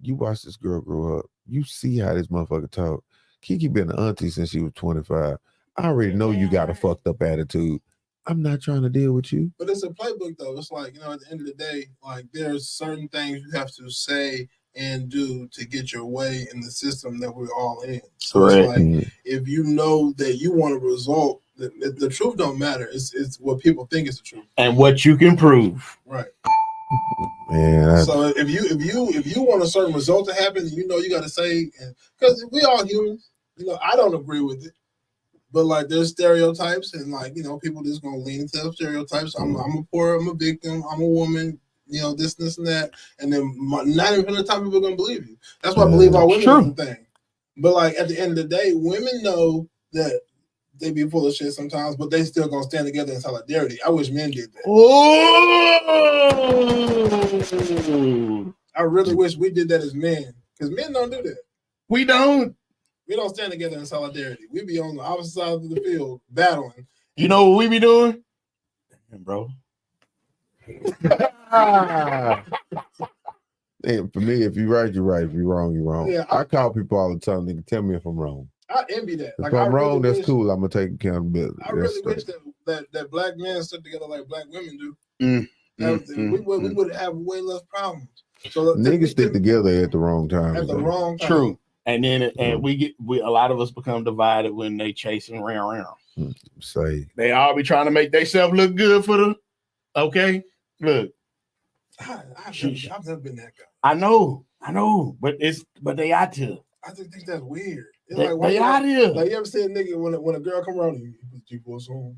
You watch this girl grow up. You see how this motherfucker talk. Kiki been an auntie since she was 25. I already know you got a fucked up attitude. I'm not trying to deal with you. But it's a playbook, though. It's like, at the end of the day, like, there's certain things you have to say and do to get your way in the system that we're all in. So it's like, if you know that you want a result, the truth don't matter. It's what people think is the truth. And what you can prove. Right. Man, so if you want a certain result to happen, you got to say, because we all humans. I don't agree with it. But like, there's stereotypes, and like, people just gonna lean into those stereotypes. I'm a victim. I'm a woman. This and that, and then 90% of the time people are gonna believe you. That's why I believe all women is the thing. But like, at the end of the day, women know that they be full of shit sometimes, but they still gonna stand together in solidarity. I wish men did that. Oh, I really wish we did that as men, because men don't do that. We don't stand together in solidarity. We be on the opposite side of the field battling. You know what we be doing? Damn, bro. And for me, if you're right, you're right. If you're wrong, you're wrong. Yeah, I call people all the time. Nigga, tell me if I'm wrong. I envy that. If I I'm wrong, really that's wish, cool. I'm gonna take accountability. I really wish that black men stuck together like black women do. We would have way less problems. So niggas stick together at the wrong time. at the wrong time. True. And then a lot of us become divided when they chasing around. Say They all be trying to make themselves look good for the okay. Look, I've never been that guy. I know, but they out here. I just think that's weird. It's They, like, why they you- out here. Like you ever see a nigga when a girl come around, you put G-Force on.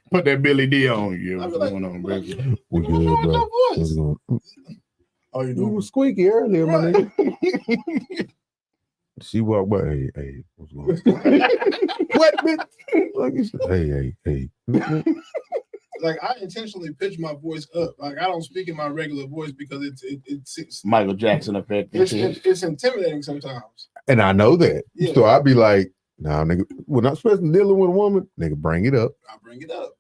Put that Billy D on you. I What's be like, going on, what- baby? we what's good, wrong with bro. your What's voice? going on? Oh, you You doing? was squeaky earlier, my Right. nigga. She walked by. Hey, what's going on? What, bitch? Like you said, hey. Like I intentionally pitch my voice up. Like I don't speak in my regular voice because it's Michael Jackson effect. it's intimidating sometimes. And I know that. Yeah. So I'd be like, nah, nigga, when I'm especially dealing with a woman, nigga, bring it up. I bring it up.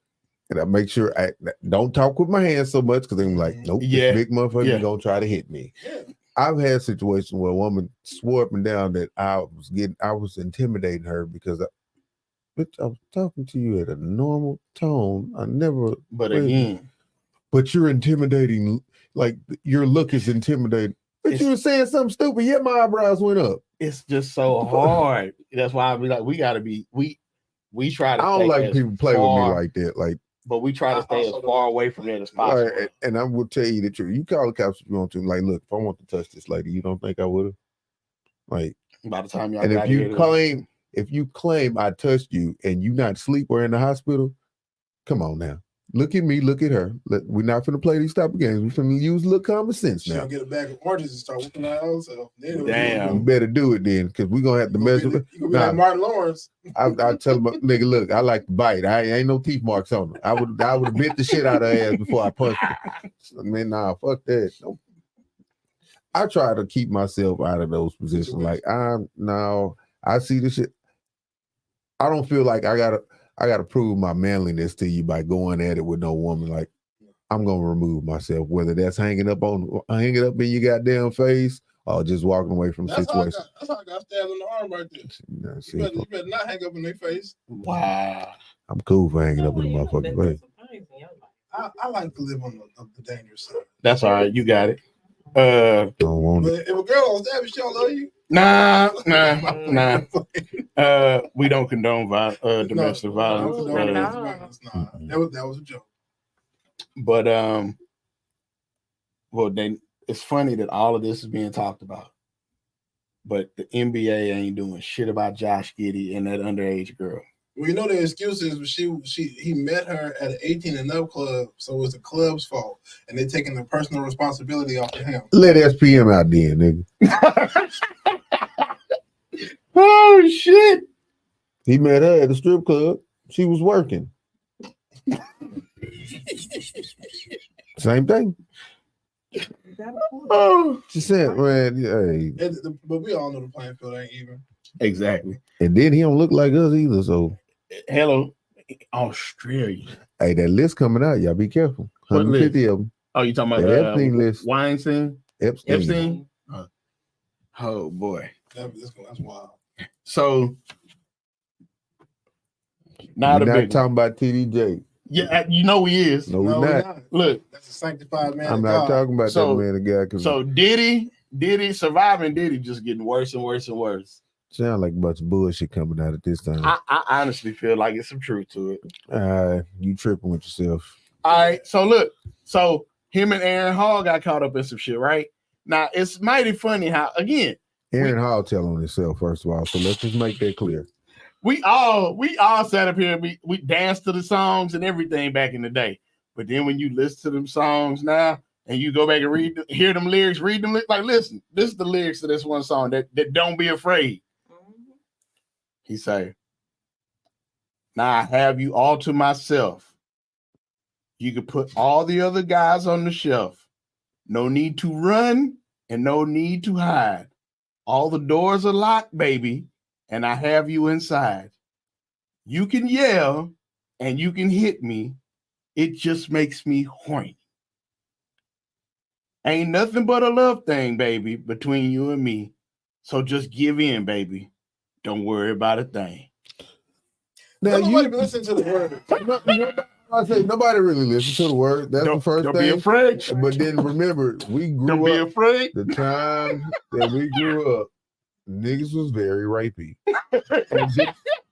And I make sure I don't talk with my hands so much because I'm like, nope, Yeah. this big motherfucker Yeah. gonna try to hit me. Yeah. I've had situations where a woman swore up and down that I was intimidating her because bitch, I was talking to you at a normal tone. But again, but you're intimidating. Like your look is intimidating. But you were saying something stupid, yet my eyebrows went up. it's just so hard. That's why I be like, we gotta be we try to. I don't stay like as people play with me far- like that. Like, But we try to stay as Also far away from that as possible. right, and I will tell you the truth. You call the cops if you want to. Like, look, if I want to touch this lady, you don't think I would have? Like, By the time y'all and got if you claim I touched you and you not asleep or in the hospital, come on now. Look at me, look at her. We're not finna play these type of games. We're finna use a little common sense She'll now. get a bag of oranges and start whooping her own self. Then Damn. You better do it then, because we're gonna have to mess with it. You gonna be like Martin Lawrence. I tell them, nigga, look, I like to bite. I ain't no teeth marks on her. I would have bit the shit out of her ass before I punched her. I mean, nah, fuck that. Nope. I try to keep myself out of those positions. Like, I see the shit. I don't feel like I gotta prove my manliness to you by going at it with no woman. Like, I'm gonna remove myself, whether that's hanging up in your goddamn face or just walking away from the That's how, situation. that's how I got stabbed in the arm right there. Nah, see, You better not hang up in their face. Wow. I'm cool for hanging So up in the you done been motherfucking through face. some things in your life. I like to live on the dangerous side. That's all right. You got it. I don't want it. But if a girl don't stab you, she don't love you. Nah. We don't condone domestic No, violence. no, Not at domestic all. violence. Nah, that was a joke. But well, then it's funny that all of this is being talked about, but the NBA ain't doing shit about Josh Giddey and that underage girl. Well, you know the excuse is he met her at an 18 and up club, so it's the club's fault, and they're taking the personal responsibility off of him. Let SPM out then, nigga. Oh shit! He met her at the strip club. She was working. Same thing. Is that a point? Oh, She said, man, hey. But we all know the playing field ain't even. exactly. And then he don't look like us either. So, Hello, Australia. hey, that list coming out, y'all be careful. What 150 of them. Oh, you talking about The Epstein list. Weinstein? Epstein. Epstein? Oh boy. That's wild. So now We're the not big talking about TDJ. yeah, you know he is. No, we're we're not. Look, That's a sanctified man. I'm of not God. talking about So- that man again because so Diddy surviving Diddy just getting worse and worse and worse. sound like a bunch of bullshit coming out at this time. I honestly feel like it's some truth to it. You tripping with yourself. All right, so look, so him and Aaron Hall got caught up in some shit, right? Now it's mighty funny how again Aaron Hall tell on himself, first of all. So let's just make that clear. we all sat up here and we danced to the songs and everything back in the day. But then when you listen to them songs now and you go back and hear them lyrics, read them like listen, this is the lyrics to this one song that don't be afraid. Mhm. He say, now I have you all to myself. You can put all the other guys on the shelf. No need to run and no need to hide. All the doors are locked, baby, and I have you inside. You can yell and you can hit me. It just makes me horny. Ain't nothing but a love thing, baby, between you and me. So just give in, baby. Don't worry about a thing. Now Nobody be listening to the word. I say nobody really listens to the word. That's the first don't thing. be afraid. But then remember, we Don't grew be up. afraid. The time that we grew up, niggas was very rapey.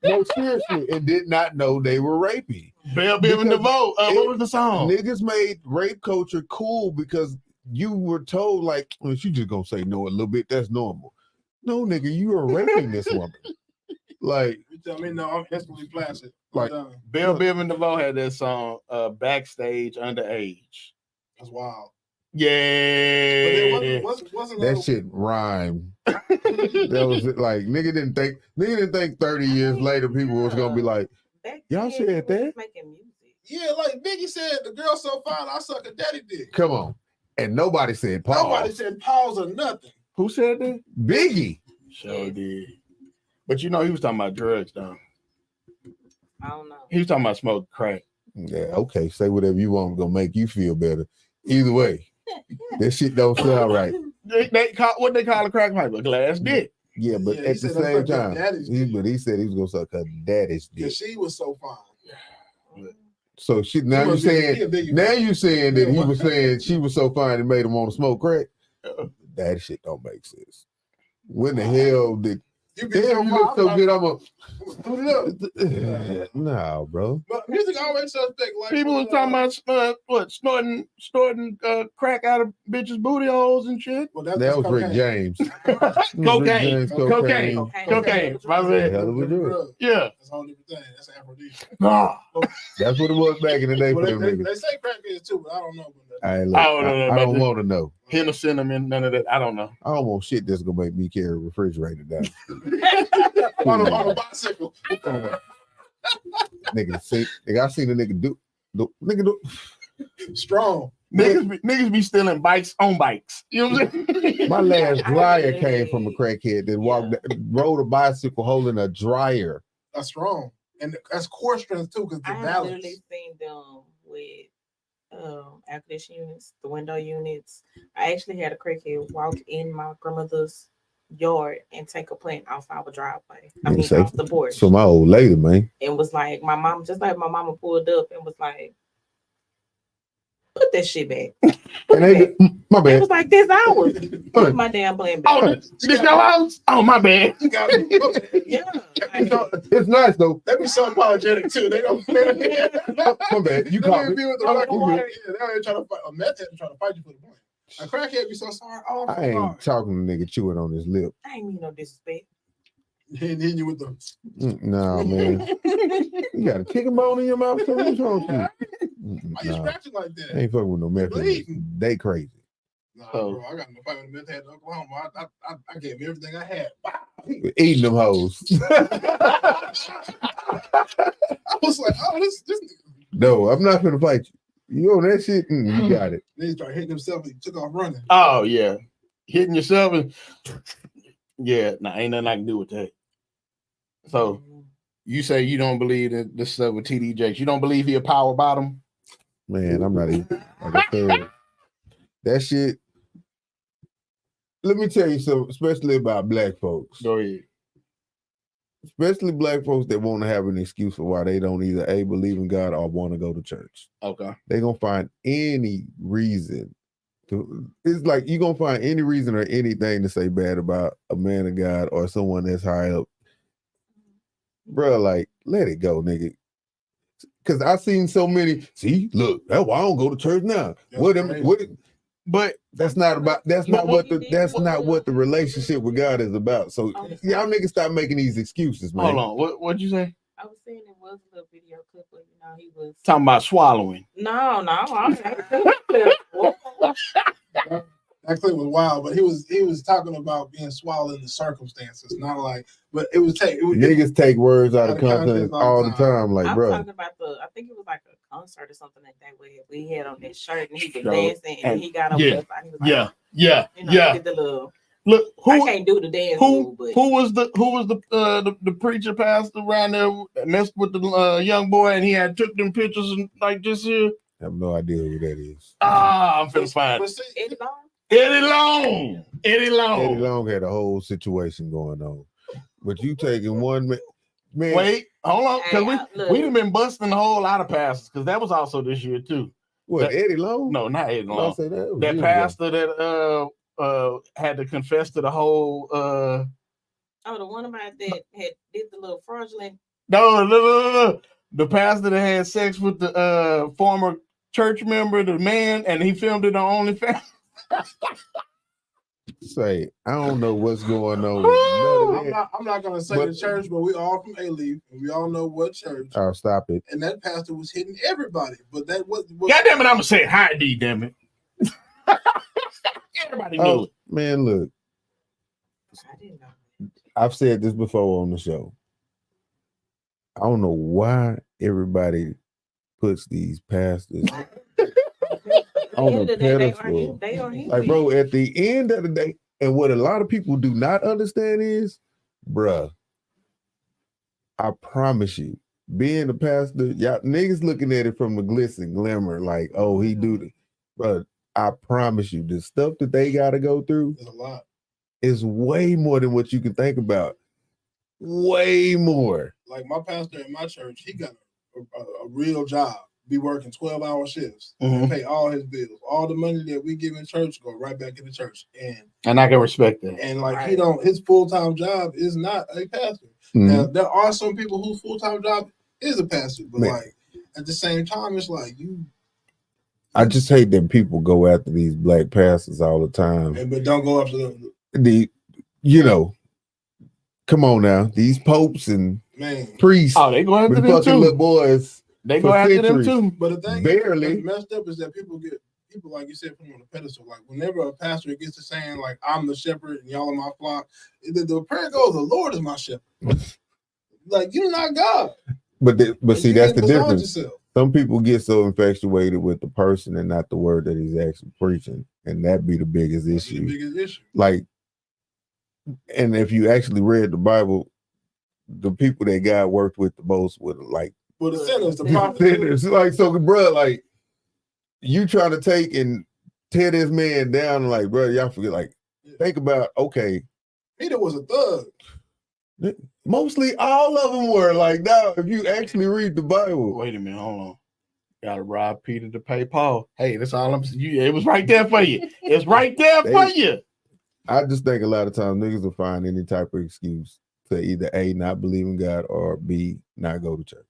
No, seriously, and did not know they were rapey. Bell Biv and Because DeVoe. What was the song? Niggas made rape culture cool because you were told, like, well, you just gonna say no a little bit, that's normal. No, nigga, you are raping this woman. Like, You tell me no, I'm instantly flaccid. Like, Bell Biv and DeVoe had that song, Backstage Underage. That's wild. Yeah. But it wasn't that shit rhymed. That was it. Like, nigga didn't think 30 years later people was gonna be like, y'all said that? Making music. Yeah, like Biggie said, the girl's so fine, I suck a daddy dick. come on. And nobody said pause. Nobody said pause or nothing. Who said that? Biggie. Sure did. But you know, he was talking about drugs, though. I don't know. He was talking about smoking crack. Yeah, okay. Say whatever you want, gonna make you feel better. Either way, that shit don't sound right. What they call a crack pipe? A glass dick. Yeah, but Yeah, he at the said that's same like her time, daddy's dick. he said he was gonna suck her daddy's dick. Because she was so fine. So she now you saying that he was saying she was so fine it made him want to smoke crack. That shit don't make sense. When the hell did You damn you look so good? good. No, bro. But music always suspect. Like People was talking about snorting crack out of bitches' booty holes and shit. Well, That was Rick James. Cocaine. Rick James, Cocaine. My bad. Hell of a drug. Yeah. That's a whole different thing. That's an aphrodisiac. Ah. That's what it was back in the day Well, for them they niggas. say crack is too, but I don't know. I don't want to know. Hennessy, none of that. I don't know. I don't want shit that's gonna make me carry a refrigerator down. on a bicycle. Nigga, I seen a nigga do Strong. Niggas be stealing bikes on bikes. You know what I'm saying? My last dryer came from a crackhead that rode a bicycle holding a dryer. That's strong. And that's core strength too, because the I have balance. literally seen them with air conditioning units, the window units. I actually had a crackhead walk in my grandmother's yard and take a plant off our driveway. Off the porch. So my old lady, man. It was like my mom, just like my mama pulled up and was like, put that shit back. My It bad. was like, this ours. Put my damn plant back. Oh, this your house? Oh, my bad. You got it. Yeah. It's nice though. They be so apologetic too. They don't. My bad. You They caught don't be me. with the right water. Yeah, they ain't trying to fight. A meth head trying to fight you for the point. A crackhead be so sorry. Oh, I ain't talking to nigga chewing on his lip. I ain't mean no disrespect. Hitting you with the. Nah, man. You got a chicken bone in your mouth, so what's wrong with you? Why you Nah, scratching like I that? ain't fucking with no meth. Bleeding. They crazy. Nah, bro, I got in a fight with a meth head in Oklahoma. I gave him everything I had. Eating them hoes. I was like, oh, this. No, I'm not gonna fight you. You on that shit? You got it. Then he started hitting himself. He took off running. Oh, yeah. Hitting yourself. Ain't nothing I can do with that. So you say you don't believe that this stuff with TD Jakes. You don't believe he a power bottom? Man, I'm not even. Like I said, that shit. Let me tell you something, especially about black folks. Go ahead. Especially black folks that want to have an excuse for why they don't either A, believe in God or want to go to church. Okay. They're going to find any reason to, it's like you're going to find any reason or anything to say bad about a man of God or someone that's high up. Bro, like, let it go, nigga. Because I've seen so many, look, that's why I don't go to church now. But that's not what the relationship with God is about. So y'all niggas stop making these excuses, man. Hold on. What'd you say? I was saying it was a little video clip where he was Talking about swallowing. No. That clip was wild, but he was talking about being swallowed in the circumstances, not like. But it was niggas take words out of context all the time, like, I'm bro. talking about I think it was like a concert or something like that where we had on that shirt and he was dancing and he got up. Yeah. He was like, Yeah. Did the little Look, I who can't do the dance who move, but who was the preacher pastor around there that messed with the young boy and he had took them pictures and like this here? I have no idea who that is. I'm finna find But it. see, Eddie Long? Eddie Long. Eddie Long. Eddie Long had a whole situation going on, but you taking one man. Wait, hold on, because Hey, we done been busting a whole lot of pastors because that was also this year too. What, that- Eddie Long? No, not Eddie I Long. say that That years pastor that had to confess to the whole Oh, the one about that had did the little fraudulent. no. The pastor that had sex with the former church member, the man, and he filmed it on OnlyFans. Say, I don't know what's going on. With none of that. I'm not gonna say But- the church, but we all from A-Leaf, and we all know what church. Oh, stop it. And that pastor was hitting everybody, but that was God damn it, I'm gonna say hi, D. Damn it. Everybody knew Oh it. man, look, I didn't know. I've said this before on the show. I don't know why everybody puts these pastors on At the end a of the day, pedestal. they are human. Like, bro, at the end of the day, and what a lot of people do not understand is, bruh, I promise you, being a pastor, y'all niggas looking at it from the glitz and glimmer, like, oh, he do the, but I promise you, the stuff that they gotta go through There's a lot. is way more than what you can think about. Way more. Like my pastor in my church, he got a real job. Be working 12-hour shifts, Mhm. pay all his bills. All the money that we give in church go right back in the church. And I can respect that. And like Right. he don't, his full-time job is not a pastor. Now there are some people whose full-time job is a pastor, but Man. like at the same time, it's like you. I just hate that people go after these black pastors all the time. But don't go after the You know, come on now, these popes and man. priests, Oh, they go after with them fucking little too. boys. They for go after them centuries. too. But the thing Barely. that's messed up is that people like you said, put them on a pedestal. Like whenever a pastor gets to saying like I'm the shepherd and y'all are my flock, the prayer goes, the Lord is my shepherd. Like you're not God. But see, You that's get the beside difference. yourself. Some people get so infatuated with the person and not the word that he's actually preaching, and that be the biggest That's the issue. biggest issue. Like, and if you actually read the Bible, the people that God worked with the most were like But the sinners, the Yeah. prophets, sinners. Like, so, bro, like you trying to take and tear this man down, like, bro, y'all forget. Like, think about, okay, Peter was a thug. mostly all of them were like, now, if you actually read the Bible, Wait a minute, hold on. Gotta rob Peter to pay Paul. Hey, that's all I'm saying. It was right there for you. It's right there for you. I just think a lot of times niggas will find any type of excuse to either A, not believe in God, or B, not go to church.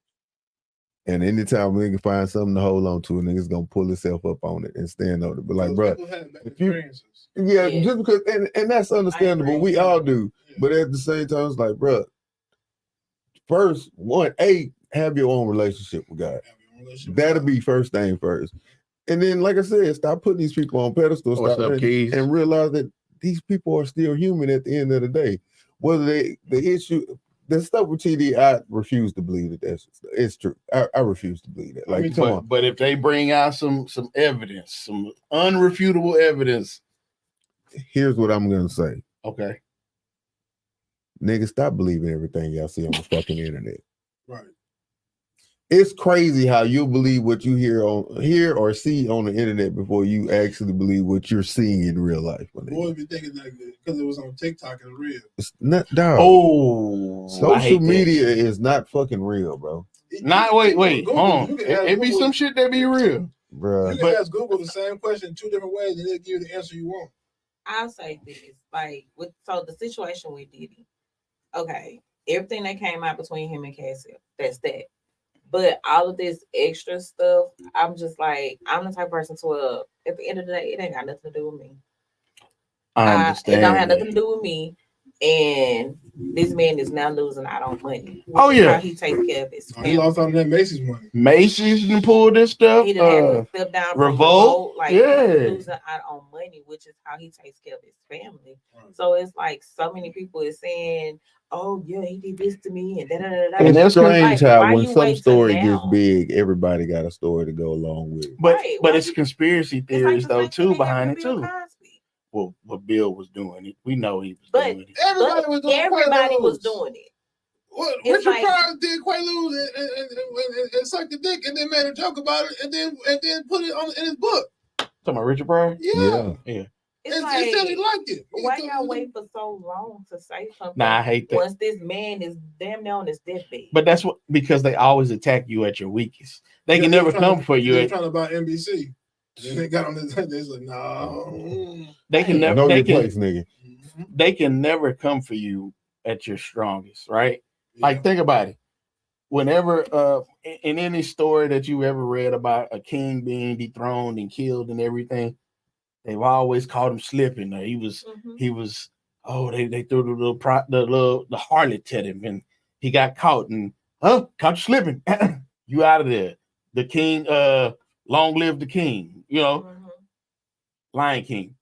And anytime we can find something to hold on to, a nigga's gonna pull himself up on it and stand on it. But like, Those bro, people had bad if you- experiences. yeah, Yeah. just because, and that's understandable. agree. We all do. Yeah. But at the same time, it's like, bro, first, have your own relationship with God. Have your own relationship with That'll God. be first thing first. And then, like I said, stop putting these people on pedestals. What's stop up, Keys? and realize that these people are still human at the end of the day. Whether the issue, the stuff with TD, I refuse to believe that it's true. I refuse to believe that. Like, Me come on. But if they bring out some evidence, some unrefutable evidence, Here's what I'm gonna say. okay. Niggas, stop believing everything y'all see on the fucking internet. Right. It's crazy how you believe what you hear or see on the internet before you actually believe what you're seeing in real life. my nigga. Boys be thinking like because it was on TikTok and real. It's not, dog. Oh, I Social hate that media shit. is not fucking real, bro. Not wait, Google, hold on. you can ask It be Google- some shit that be real. Bruh. You can ask Google the same question 2 different ways, and they'll give you the answer you want. I'll say this, like so the situation with Diddy, okay, everything that came out between him and Cassie, that's that. But all of this extra stuff, I'm just like, I'm the type of person to at the end of the day, it ain't got nothing to do with me. I It understand. don't have nothing that. to do with me. And this man is now losing out on money. which Oh, is yeah. how he takes care of his He family. lost out on that Macy's money. Macy's done pulled this stuff. He done had to step down from Revolt, like yeah. losing out on money, which is how he takes care of his family. Right. So it's like so many people is saying, "Oh yeah, he did this to me," and da da da da. It's that's strange like, how why when you some wait till story gets now? big, everybody got a story to go along with it. But Right, but why it's you- conspiracy It's like theories the though same thing too that behind happened it to Bill too. Cosby. what Bill was doing. We know he was But- doing it. Everybody was doing Everybody was Quaaludes. doing it. What, It's Richard like- Pryor did Quaaludes and sucked the dick and then made a joke about it and then put it on in his book. Talking about Richard Pryor? Yeah. It's It like, said he liked it. why y'all wait for so long to say something? Nah, I hate that. Once this man is damn near on his deathbed. But that's what, because they always attack you at your weakest. They can They're never trying come to- for you. They're trying to buy NBC. Then they got on this. They like, no. They can never. Know They your can, place, nigga. they can never come for you at your strongest, right? Like, think about it. Whenever in any story that you ever read about a king being dethroned and killed and everything, they've always called him slipping. He was they threw the harlot at him and he got caught and caught you slipping. You out of there. The king, long live the king, Lion King.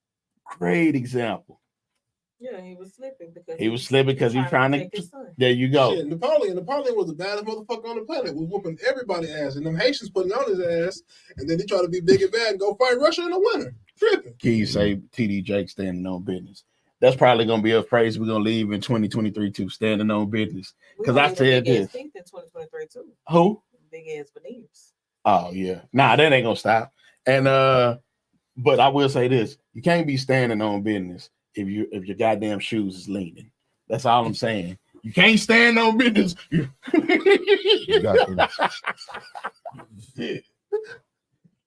Great example. Yeah, he was slipping because He was slipping because he was trying to. protect his son. There you go. Shit, Napoleon was the baddest motherfucker on the planet. Was whooping everybody's ass, and them Haitians putting on his ass, and then he tried to be big and bad and go fight Russia in the winter. Tripping. Key say TD Jake standing on business. That's probably gonna be a phrase we're gonna leave in 2023 too, standing on business. We 'Cause gonna I need a said big ass this. teeth in 2023 too. Who? Big ass veneers. Oh yeah. Nah, that ain't gonna stop. And but I will say this: you can't be standing on business if your goddamn shoes is leaning. That's all I'm saying. You can't stand on business. Got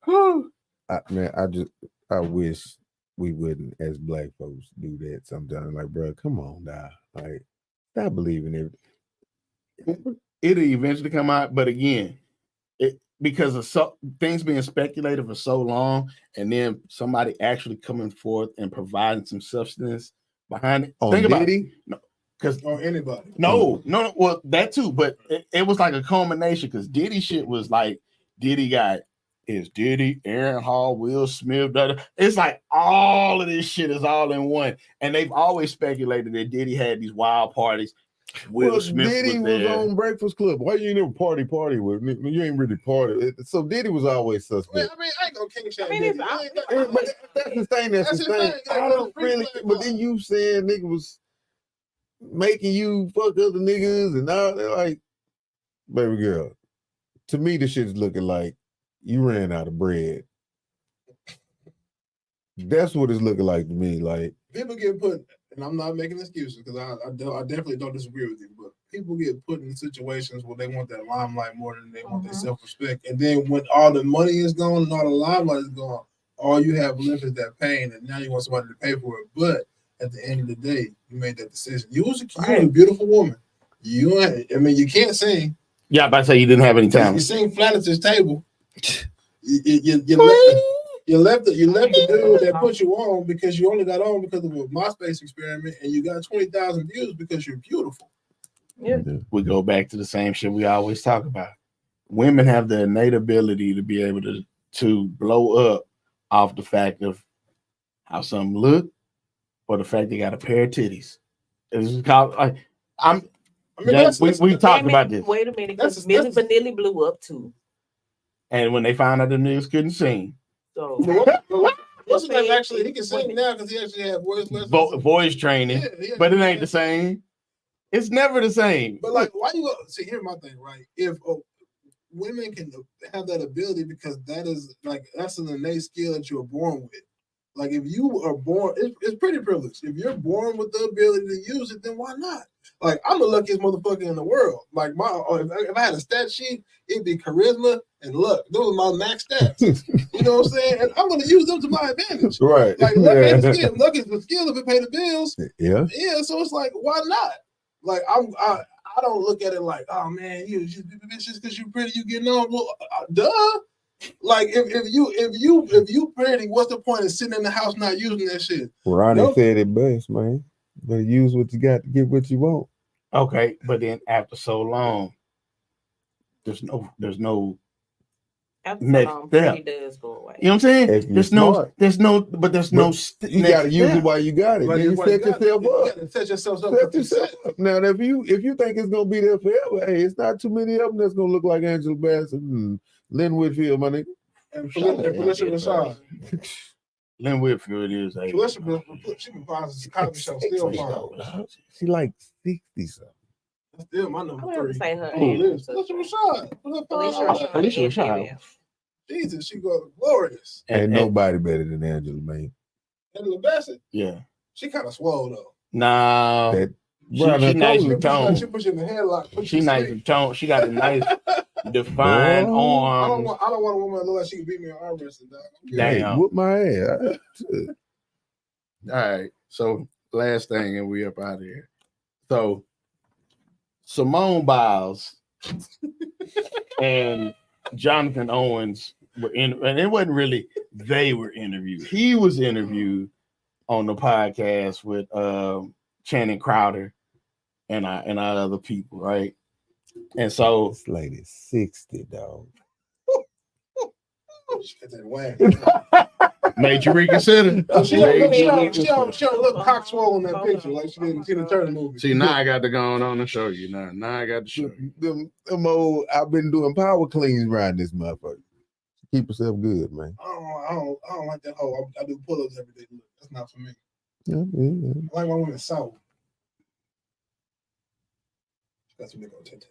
Whew. I wish we wouldn't, as black folks, do that sometimes. Like, bro, come on now. Like, stop believing everything. It'll eventually come out, but again, because of things being speculated for so long, and then somebody actually coming forth and providing some substance behind it. On Think about it. Diddy? Because Or anybody. no, well, that too, but it was like a culmination because Diddy shit was like Diddy got Diddy, Aaron Hall, Will Smith. It's like all of this shit is all in one, and they've always speculated that Diddy had these wild parties. Will Smith Diddy was there. on Breakfast Club. Why you ain't never party with me? You ain't really party. So Diddy was always Well, suspect. I mean, I ain't gonna king shame. I mean, Diddy. But that's the thing. That's the thing. I don't really. But then you saying nigga was making you fuck other niggas and all that. Like, baby girl, to me, the shit's looking like you ran out of bread. That's what it's looking like to me. Like, people get put, and I'm not making excuses because I definitely don't disagree with you, but people get put in situations where they want that limelight more than they want their self-respect. And then when all the money is gone and all the limelight is gone, all you have left is that pain, and now you want somebody to pay for it. But at the end of the day, you made that decision. You was a beautiful woman. You can't sing. Yeah, I'm about to say you didn't have any You time. sing flat at this table. You left the dude that put you on because you only got on because of a MySpace experiment, and you got 20,000 views because you're beautiful. Yeah. We go back to the same shit we always talk about. Women have the innate ability to be able to blow up off the fact of how something look or the fact they got a pair of titties. It's called, we talked about this. Wait a minute, That's- because Milli Vanilli blew up too. And when they found out the niggas couldn't sing, So What's his name? Actually, he can sing now because he actually had voice lessons. voice training, Yeah, but it ain't the same. It's never the same. But like, why you go? See, here's my thing, right? If women can have that ability because that's an innate skill that you were born with. Like, if you are born, it's pretty privileged. If you're born with the ability to use it, then why not? Like, I'm the luckiest motherfucker in the world. Like, if I had a stat sheet, it'd be charisma and luck. Those are my max stats. You know what I'm saying? And I'm gonna use them to my advantage. right. Like, luck ain't the skill. Luck is the skill if it pay the bills. Yeah. Yeah, so it's like, why not? Like, I don't look at it like, oh man, you just because you're pretty, you getting on. Well, duh. Like, if you pretty, what's the point of sitting in the house not using that shit? Ronnie Nope. said it best, man. But use what you got to get what you want. Okay, but then after so long, there's no after next so long, step. pretty does go away. You know what I'm saying? If you're There's smart. no You got to use it while you got it. Like, Then you it's set like, yourself you up. gotta set yourself up. Set yourself up. Now, if you think it's gonna be there forever, hey, it's not too many of them that's gonna look like Angela Bassett and Lynn Whitfield, my nigga. And Felicia Rashad. Lynn Whitfield is a. She been fine since the Cosby Show. Still fine. She like 60 something. That's still my I'm number gonna 3. say her. Who? and Felicia Rashad. Felicia Rashad. Jesus, she got glorious. Ain't nobody better than Angela, man. Angela Bassett, Yeah. she kind of swole though. Nah. That- She Brother, nice Cole- and toned. She push you in the headlock. put She you to nice sleep. and toned. She got a nice defined Boy. I don't arms. want a woman that look like she can beat me in arm wrestling. Dog. Damn. Hey, whoop my ass. All right. So last thing, and we up out of here. So Simone Biles and Jonathan Owens were in, and it wasn't really they were interviewed. He was interviewed on the podcast with Channing Crowder and our other people, right? And so This lady's 60, dog. She got that whack. made you reconsider. She don't look cock swole in that picture like she did in Tina Turner movie. See, now I got to go on and show you. Now I got to show you. Them old, I've been doing power cleans around this motherfucker. Keep yourself good, man. I don't like that hoe. I do pull-ups every day. Look, that's not for me. Yeah. I like my women sour. That's what they gonna take.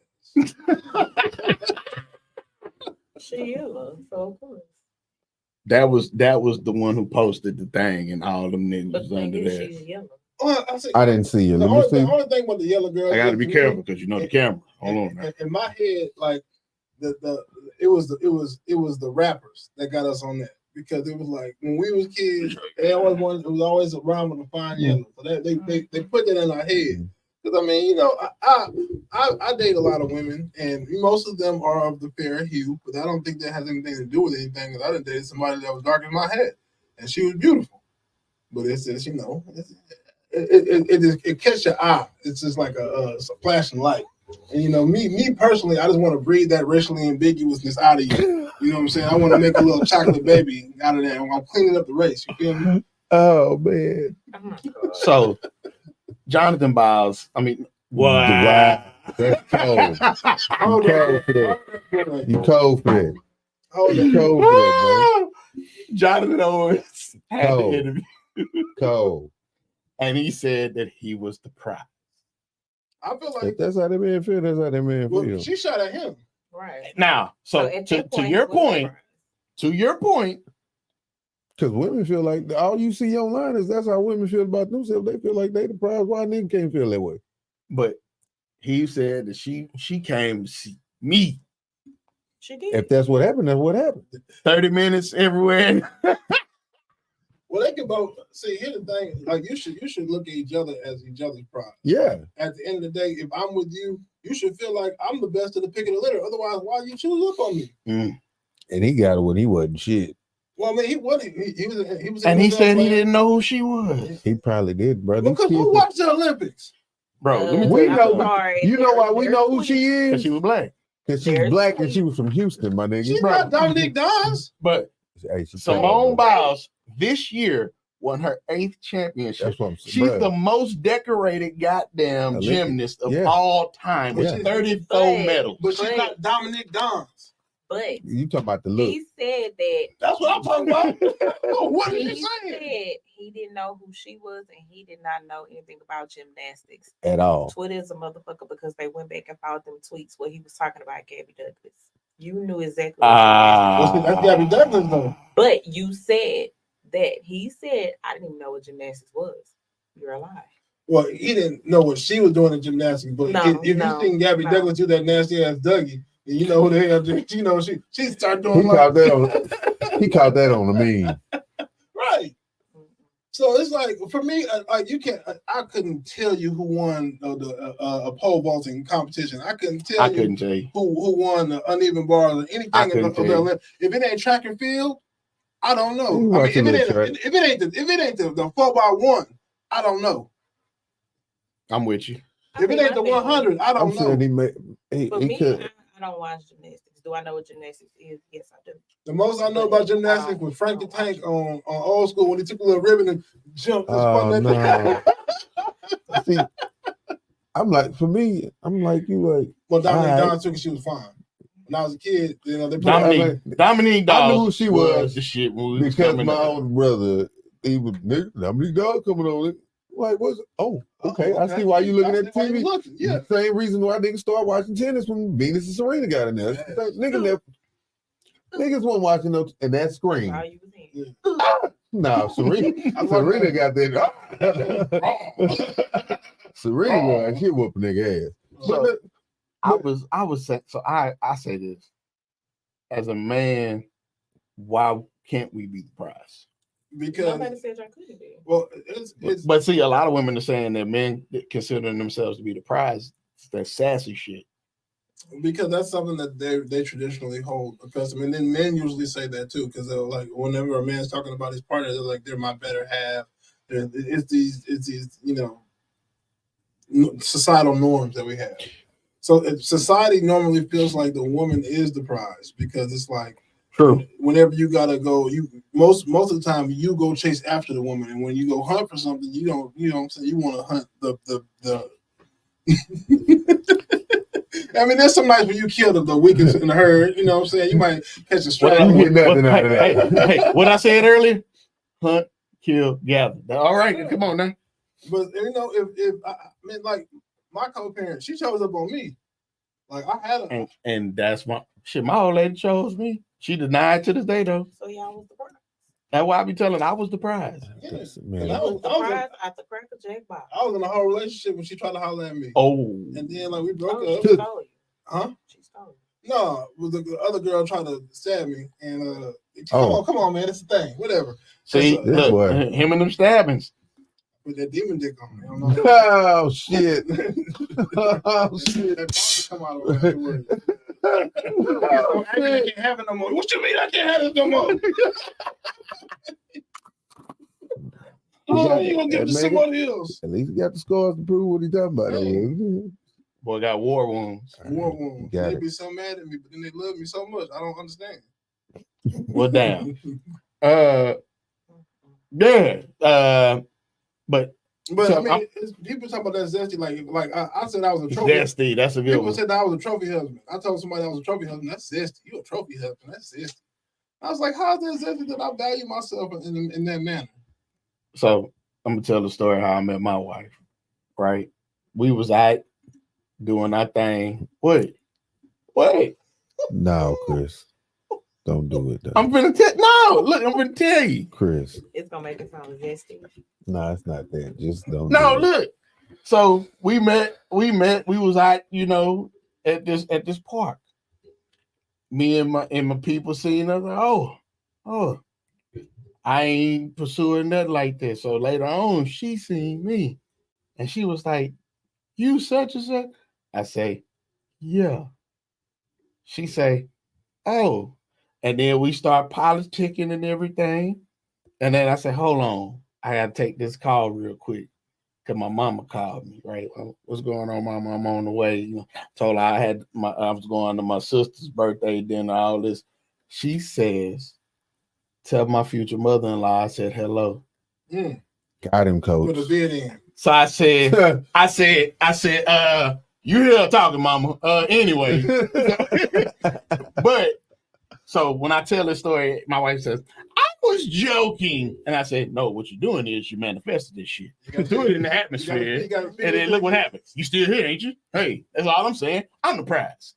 She is, so of course. That was the one who posted the thing, and all them But niggas the was thing under is, there. she's yellow. I didn't see you. The Let me see. only thing about the yellow girl. I got to be is, careful because you know the camera. Hold on. Now. In my head, like it was the rappers that got us on that because it was like when we was kids, they always wanted, it was always around with a fine yellow. So that they put that in our head. Because I mean, you know, I date a lot of women, and most of them are of the fair hue, but I don't think that has anything to do with anything. Because I done dated somebody that was dark in my head, and she was beautiful. But it's just, you know, it catches your eye. It's just like a flashing light. And you know, me personally, I just want to breathe that racially ambiguousness out of you. You know what I'm saying? I want to make a little chocolate baby out of that. I'm cleaning up the race. You feel me? Oh, man. Oh my God. So, Jonathan Biles, I mean, Wow. That's cold. Hold You on. cold for that. You cold for that. Hold You on. cold for that, Jonathan Owens had Oh. the interview, man. Cold. and he said that he was the prize. I feel If like that's how that man feel, that's how that man well, feel. she shot at him. Right. Now, so at to that point, your he was the point, prize. to your point, Because women feel like all you see online is that's how women feel about themselves. They feel like they the prize. Why a nigga can't feel that way? but he said that she came to see me She did. If that's what happened, that's what happened. 30 minutes everywhere. Well, they can both see. Here's the thing: like you should look at each other as each other's prize. Yeah. At the end of the day, if I'm with you, you should feel like I'm the best of the pick of the litter. Otherwise, why you choose up on me? And he got it when he wasn't shit. Well, I mean, he was. And he said he didn't. didn't know who she was. He probably did, brother. Because who watched the Olympics? Bro, let me We tell you know- something. sorry. You know why we know who she Because is? she was black. Because she's There's black and tweet. she was from Houston, my nigga. She's not Dominique Dawes. But Hey, she Simone cold, bro. Biles this year won her 8th championship. That's what I'm saying. She's bruh. the most decorated goddamn Olympic. gymnast of Yeah. all time with Yeah. 34 But- medals. But she's Right. not Dominique Dawes. But You talking about the look. he said that That's what I'm talking about. What are he you saying? said he didn't know who she was and he did not know anything about gymnastics. At all. Twitter is a motherfucker because they went back and found them tweets where he was talking about Gabby Douglas. You knew exactly what Ah. Well, see, that's Gabby Douglas though. but you said that he said I didn't even know what gymnastics was. You're a lie. Well, he didn't know what she was doing in gymnastics, but No, if no, you seen Gabby no. Douglas do that nasty ass Dougie, then you know who the hell you know she started He doing caught like that on. He caught that on the meme. right. So it's like for me, like you can't. I couldn't tell you who won a pole vaulting competition. I couldn't tell I you couldn't tell you. who won the uneven bars or anything I of couldn't the tell you. Olympics. If it ain't track and field, I don't know. You I watch mean, a if little it ain't the 4x1, I don't know. I'm with you. If it ain't the 100, I I'm don't know. saying he made. For He me, could. I don't watch gymnastics. Do I know what gymnastics is? Yes, I do. The most I know about gymnastics was Frank the Tank on Old School when he took a little ribbon and jumped. and Oh, spun that no. See, I'm like, for me, I'm like you. Like Well, Dominique Alright. Dawes took it. She was fine. When I was a kid, you know, they put Dominique- Dominique I knew Dawes who she was the shit when we was because coming my up. older brother even nigga, how many dogs coming on? Like, what's oh, okay. I see why you looking I at see why you TV. looking, yeah. Same reason why niggas start watching tennis when Venus and Serena got in there. Yes. Niggas weren't watching those and that screen. All you was in. No, Serena got that. Serena was she whooping nigga ass. So I was saying, so I say this as a man, why can't we be the prize? Because Nobody said y'all couldn't be. well, it's But see, a lot of women are saying that men considering themselves to be the prize. It's that sassy shit. because that's something that they traditionally hold accustomed, and then men usually say that too, because they're like, whenever a man's talking about his partner, they're like, they're my better half. It's these societal norms that we have. So society normally feels like the woman is the prize because it's like, True. whenever you gotta go, you most of the time you go chase after the woman, and when you go hunt for something, you know what I'm saying, you want to hunt the I mean, there's some nights when you kill the weakest in the herd, you know what I'm saying? You might catch a strike. You get nothing out of that. Hey, what I said earlier? Hunt, kill, gather. All right, come on now. But you know, if I mean, like my co-parent, she chose up on me. Like I had a And that's my shit. My old lady chose me. She denied to this day though. So y'all was the prize. That's why I be telling I was the prize. yeah. Man. I You was was, the I was in- prize at the cracker jack box. I was in a whole relationship when she tried to holler at me. Oh, And then like we broke Oh, up. she stole you. Huh? She stole you. No, the other girl tried to stab me, and Oh. come on, man, it's a thing, whatever. see, This look, boy. him and them stabbings. With that demon dick on me, I don't know. Oh shit. Oh shit. That box come out of afterwards. I can't have it no more. What you mean I can't have it no more? Oh, you gonna give it to somebody else? At least he got the scars to prove what he's talking about. Boy got war wounds. War wounds. Got They it. be so mad at me, but then they love me so much. I don't understand. Well, damn. Yeah. But But So, I mean, people talk about that zesty. Like I said, I was a trophy. zesty, that's a good People one. said that I was a trophy husband. I told somebody I was a trophy husband. That's zesty. You a trophy husband? That's zesty. I was like, how's that zesty that I value myself in that manner? So I'm gonna tell the story how I met my wife. Right, we was out doing our thing. Wait. No, Chris. Don't do it though. I'm finna tell. No, look, I'm finna tell you. Chris. It's gonna make it sound zesty. No, it's not that. Just don't No, do it. look. So we met. We was out, at this park. Me and my people seen us. Like, oh, I ain't pursuing nothing like that. So later on, she seen me, and she was like, "You such and such." I say, "Yeah." She say, "Oh," and then we start politicking and everything. And then I said, "Hold on, I gotta take this call real quick." Cause my mama called me, right? What's going on, mama? I'm on the way. Told her I was going to my sister's birthday dinner, all this. She says, tell my future mother-in-law I said hello. Got him, coach. Put a bid in. So I said, you here talking, mama. Anyway. But so when I tell this story, my wife says, I was joking. And I said, no, what you're doing is you manifested this shit. You do it in the atmosphere. And then look what happens. You still here, ain't you? Hey, that's all I'm saying. I'm the prize.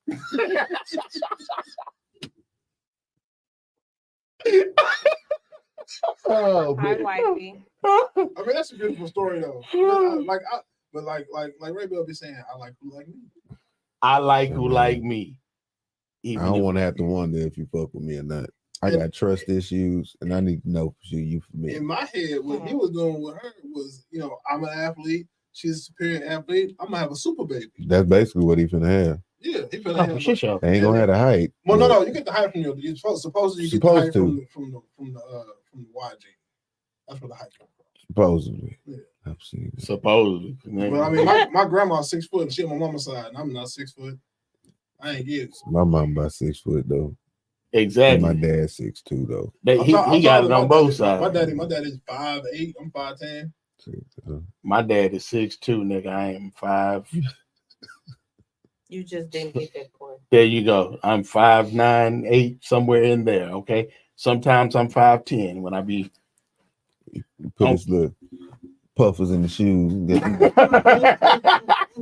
Oh, Hi, man. wifey. I mean, that's a beautiful story though. But like Ray Bell be saying, I like who like me. I like who like me. I don't want to have to wonder if you fuck with me or not. I got trust issues, and I need to know for you for me. In my head, what he was doing with her was, I'm an athlete. She's a superior athlete. I'm gonna have a super baby. That's basically what he finna have. Yeah, he finna have. Shit show. They ain't gonna have the height. Well, no, you get the height from you're supposedly you get the height from the YG. That's where the height comes from. Supposedly. Yeah. I've seen it. Supposedly. But I mean, my grandma's 6 foot and she on my mama's side, and I'm not 6 foot. I ain't get it. My mom about 6 foot though. Exactly. And my dad's 6'2" though. He got it on both sides. My dad is 5'8". I'm 5'10". My dad is 6'2", nigga. I am 5. You just didn't get that point. There you go. I'm 5'9", 8, somewhere in there. Okay. Sometimes I'm 5'10" when I be He put his little puffers in the shoes.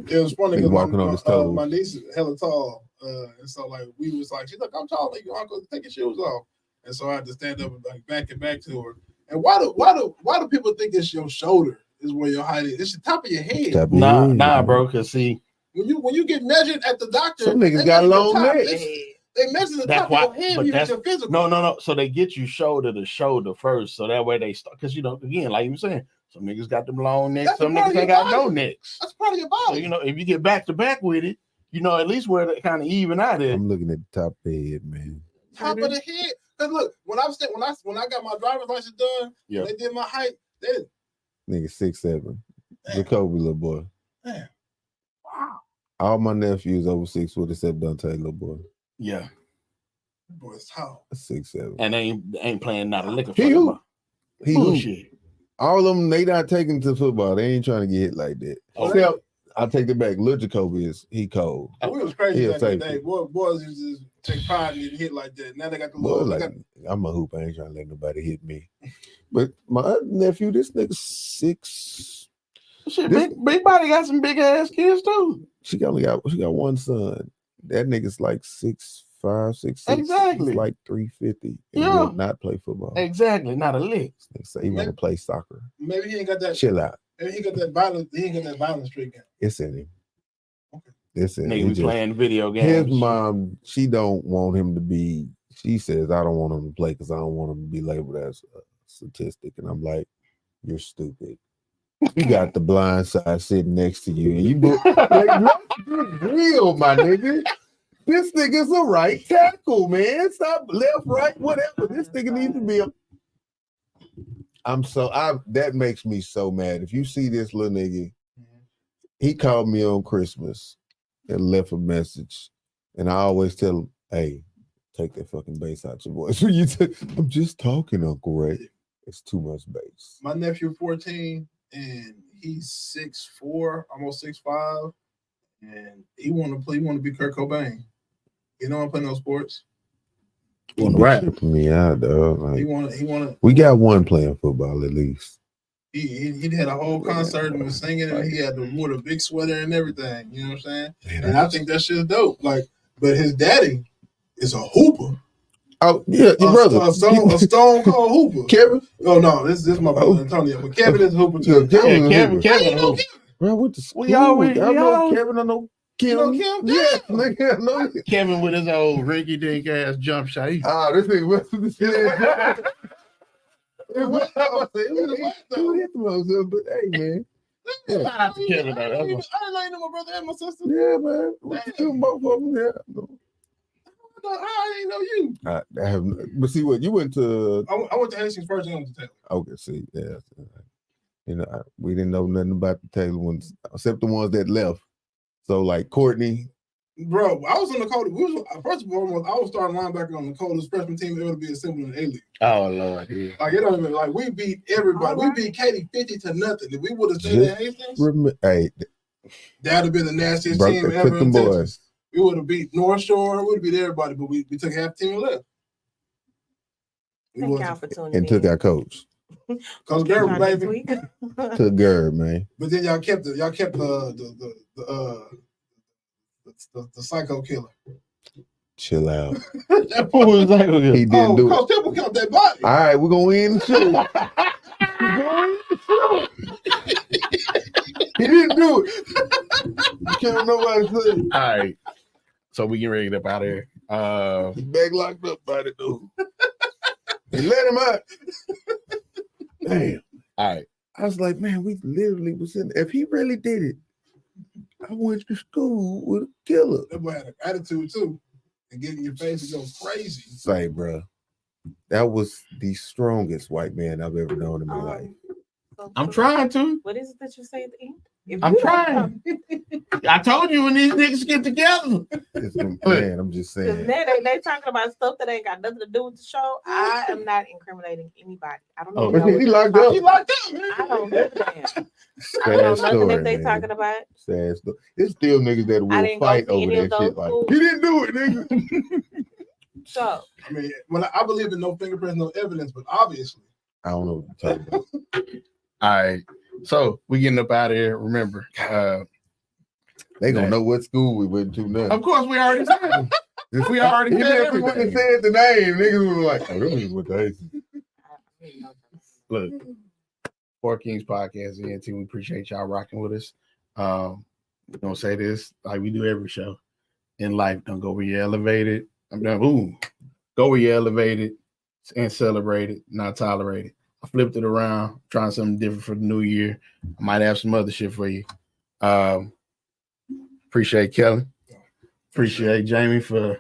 It was funny He because walking on his toes. my niece is hella tall, and so like we was like, she's like, I'm tall, like your uncle, take your shoes off, and so I had to stand up and like back it back to her. And why do people think it's your shoulder is where your height is? It's the top of your head. Nah, bro. Cause see, When you get measured at the doctor, Some niggas they got measure the long top. necks. They measure the That's top why- of your head but when you get that's- your physical. no. So they get you shoulder to shoulder first, so that way they start. Cause again, like you were saying, some niggas got them long necks, That's a some part niggas of ain't your got no body. necks. That's part of your So body. if you get back to back with it, at least where they kind of even out there. I'm looking at the top of the head, man. Top of the head. Cause look, when I got my driver's license done, Yeah. they did my height. They did. Nigga 6'7". Damn. Jacoby, little boy. Damn. Wow. All my nephews over 6 foot except Dante, little boy. Yeah, Boy, it's tall. 6'7". and they ain't playing not a lick of He fucking who? ball. He who? Bullshit. All of them, they not taking to football. They ain't trying to get hit like that. Oh, Except, I'll take it back. Lil Jacoby he cold. We was crazy Yeah, back in the safety. day. Boys used to just take pride in getting hit like that. Now they got the Boy, little. like, I'm a hoop. I ain't trying to let nobody hit me. But my other nephew, this nigga 6. Shit, This- big body got some big ass kids too. She got one son. That nigga's like 6'5", 6'6". Exactly. He's like 350. And Yeah. will not play football. Exactly, not a lick. They say he want to play soccer. Maybe he ain't got that. Chill out. Maybe he got that violence. He ain't got that violence streak in him. It's in him. Okay. It's in him. Nigga He be just- playing video His games. mom, she don't want him to be. She says, I don't want him to play because I don't want him to be labeled as a statistic. And I'm like, you're stupid. You got the blind side sitting next to you, and you like, let's be real, my nigga. This nigga's a right tackle, man. Stop left, right, whatever. This nigga needs to be a. That makes me so mad. If you see this little nigga, he called me on Christmas and left a message, and I always tell him, "Hey, take that fucking bass out your voice." I'm just talking, Uncle Ray. It's too much bass. My nephew 14 and he's 6'4", almost 6'5", and he want to play. He want to be Kurt Cobain. He don't want to play no sports. Right. Tripping me out, dog. He Like, want. we got one playing football at least. He had a whole concert and was singing, and he had wore a big sweater and everything. You know what I'm saying? Man, And I think that shit's dope. Like, but his daddy is a hooper. oh yeah, your brother, a stone cold hooper. Kevin. Oh no, this is my brother Antonio, but Kevin is a hooper too. Yeah, Yeah, Kevin. Kevin. How you know who- Bro, I went to school. We always- I we know all- Kevin. I know Kim. You know Kim? Yeah, Damn. nigga, I know him. Kevin with his old rinky dink ass jump shot. He- Ah, this nigga went to the shit. It was whack, though. But hey, man. Shout out to Kevin, though. I That didn't was- know my brother and my sister. Yeah, man. What you doing, both of them? Yeah. No. I didn't know you. I have, but see what you went to. I went to Hastings first and I went to Taylor. Okay, see, yeah. You know, we didn't know nothing about the Taylor ones except the ones that left. So like Courtney, Bro, I was on the coldest. First of all, I was starting linebacker on the coldest freshman team ever to be assembled in the A-League. Oh Lord, yeah. Like it don't even like we beat everybody. All right. We beat Katy 50-0. If we would have stayed at Hastings, hey, that'd have been the nastiest Bro, team took ever in them Texas. boys. We would have beat North Shore. We would have beat everybody, but we took half the team and left. Thank y'all for tuning in. and took our coach. Cause Gerb, Not this baby. week. Took Gerb, man. But then y'all kept the psycho killer. Chill out. That fool was like, He didn't do it. Coach Temple killed that body. All right, we're gonna end the show. We're gonna end the show. He didn't do it. You can't nobody say. all right. So we get ready to get up out of here. He back locked up by the dude. He let him out. Damn. All right. I was like, man, we literally was in. If he really did it, I went to school with a killer. That boy had an attitude too. And get in your face and go crazy. Say, bro, that was the strongest white man I've ever known in my life. I'm trying to. What is it that you say at the end? If I'm you don't trying. come- I told you when these niggas get together. Man, I'm just Because saying. now they talking about stuff that ain't got nothing to do with the show. I am not incriminating anybody. I don't Oh, even know. He what locked He up. like that, man. I don't know. I Sad don't know nothing story, that they man. talking about. Sad story. It's still niggas that I will didn't go fight see over any that of those shit. Like, fools. he didn't do it, nigga. So I mean, when I believe in no fingerprints, no evidence, but obviously I don't know what you're talking about. All right. So we getting up out of here. Remember, They gonna Nah. know what school we went to now. of course, we already said. We already Even said if we wouldn't have everything. said the name, niggas was like, oh, them niggas went to Hastings. Look, Four Kings Podcast, ENT. We appreciate y'all rocking with us. We're gonna say this like we do every show. In life, don't go where you're elevated. Go where you're elevated and celebrate it, not tolerate it. I flipped it around, trying something different for the new year. I might have some other shit for you. Appreciate Kelly. Appreciate Jamie for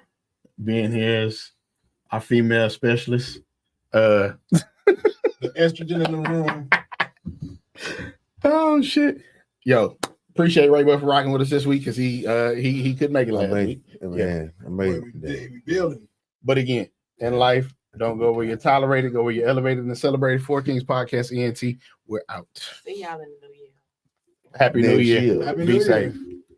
being here as our female specialist. The estrogen in the room. Oh shit. Yo, appreciate Ray Buff for rocking with us this week because he couldn't make it last week. Man, I Boy, made we it. we building. But again, in life, don't go where you're tolerated, go where you're elevated and celebrated. Four Kings Podcast, ENT. We're out. See y'all in the new year. Happy New Next Year. year. Happy Be New Year. safe.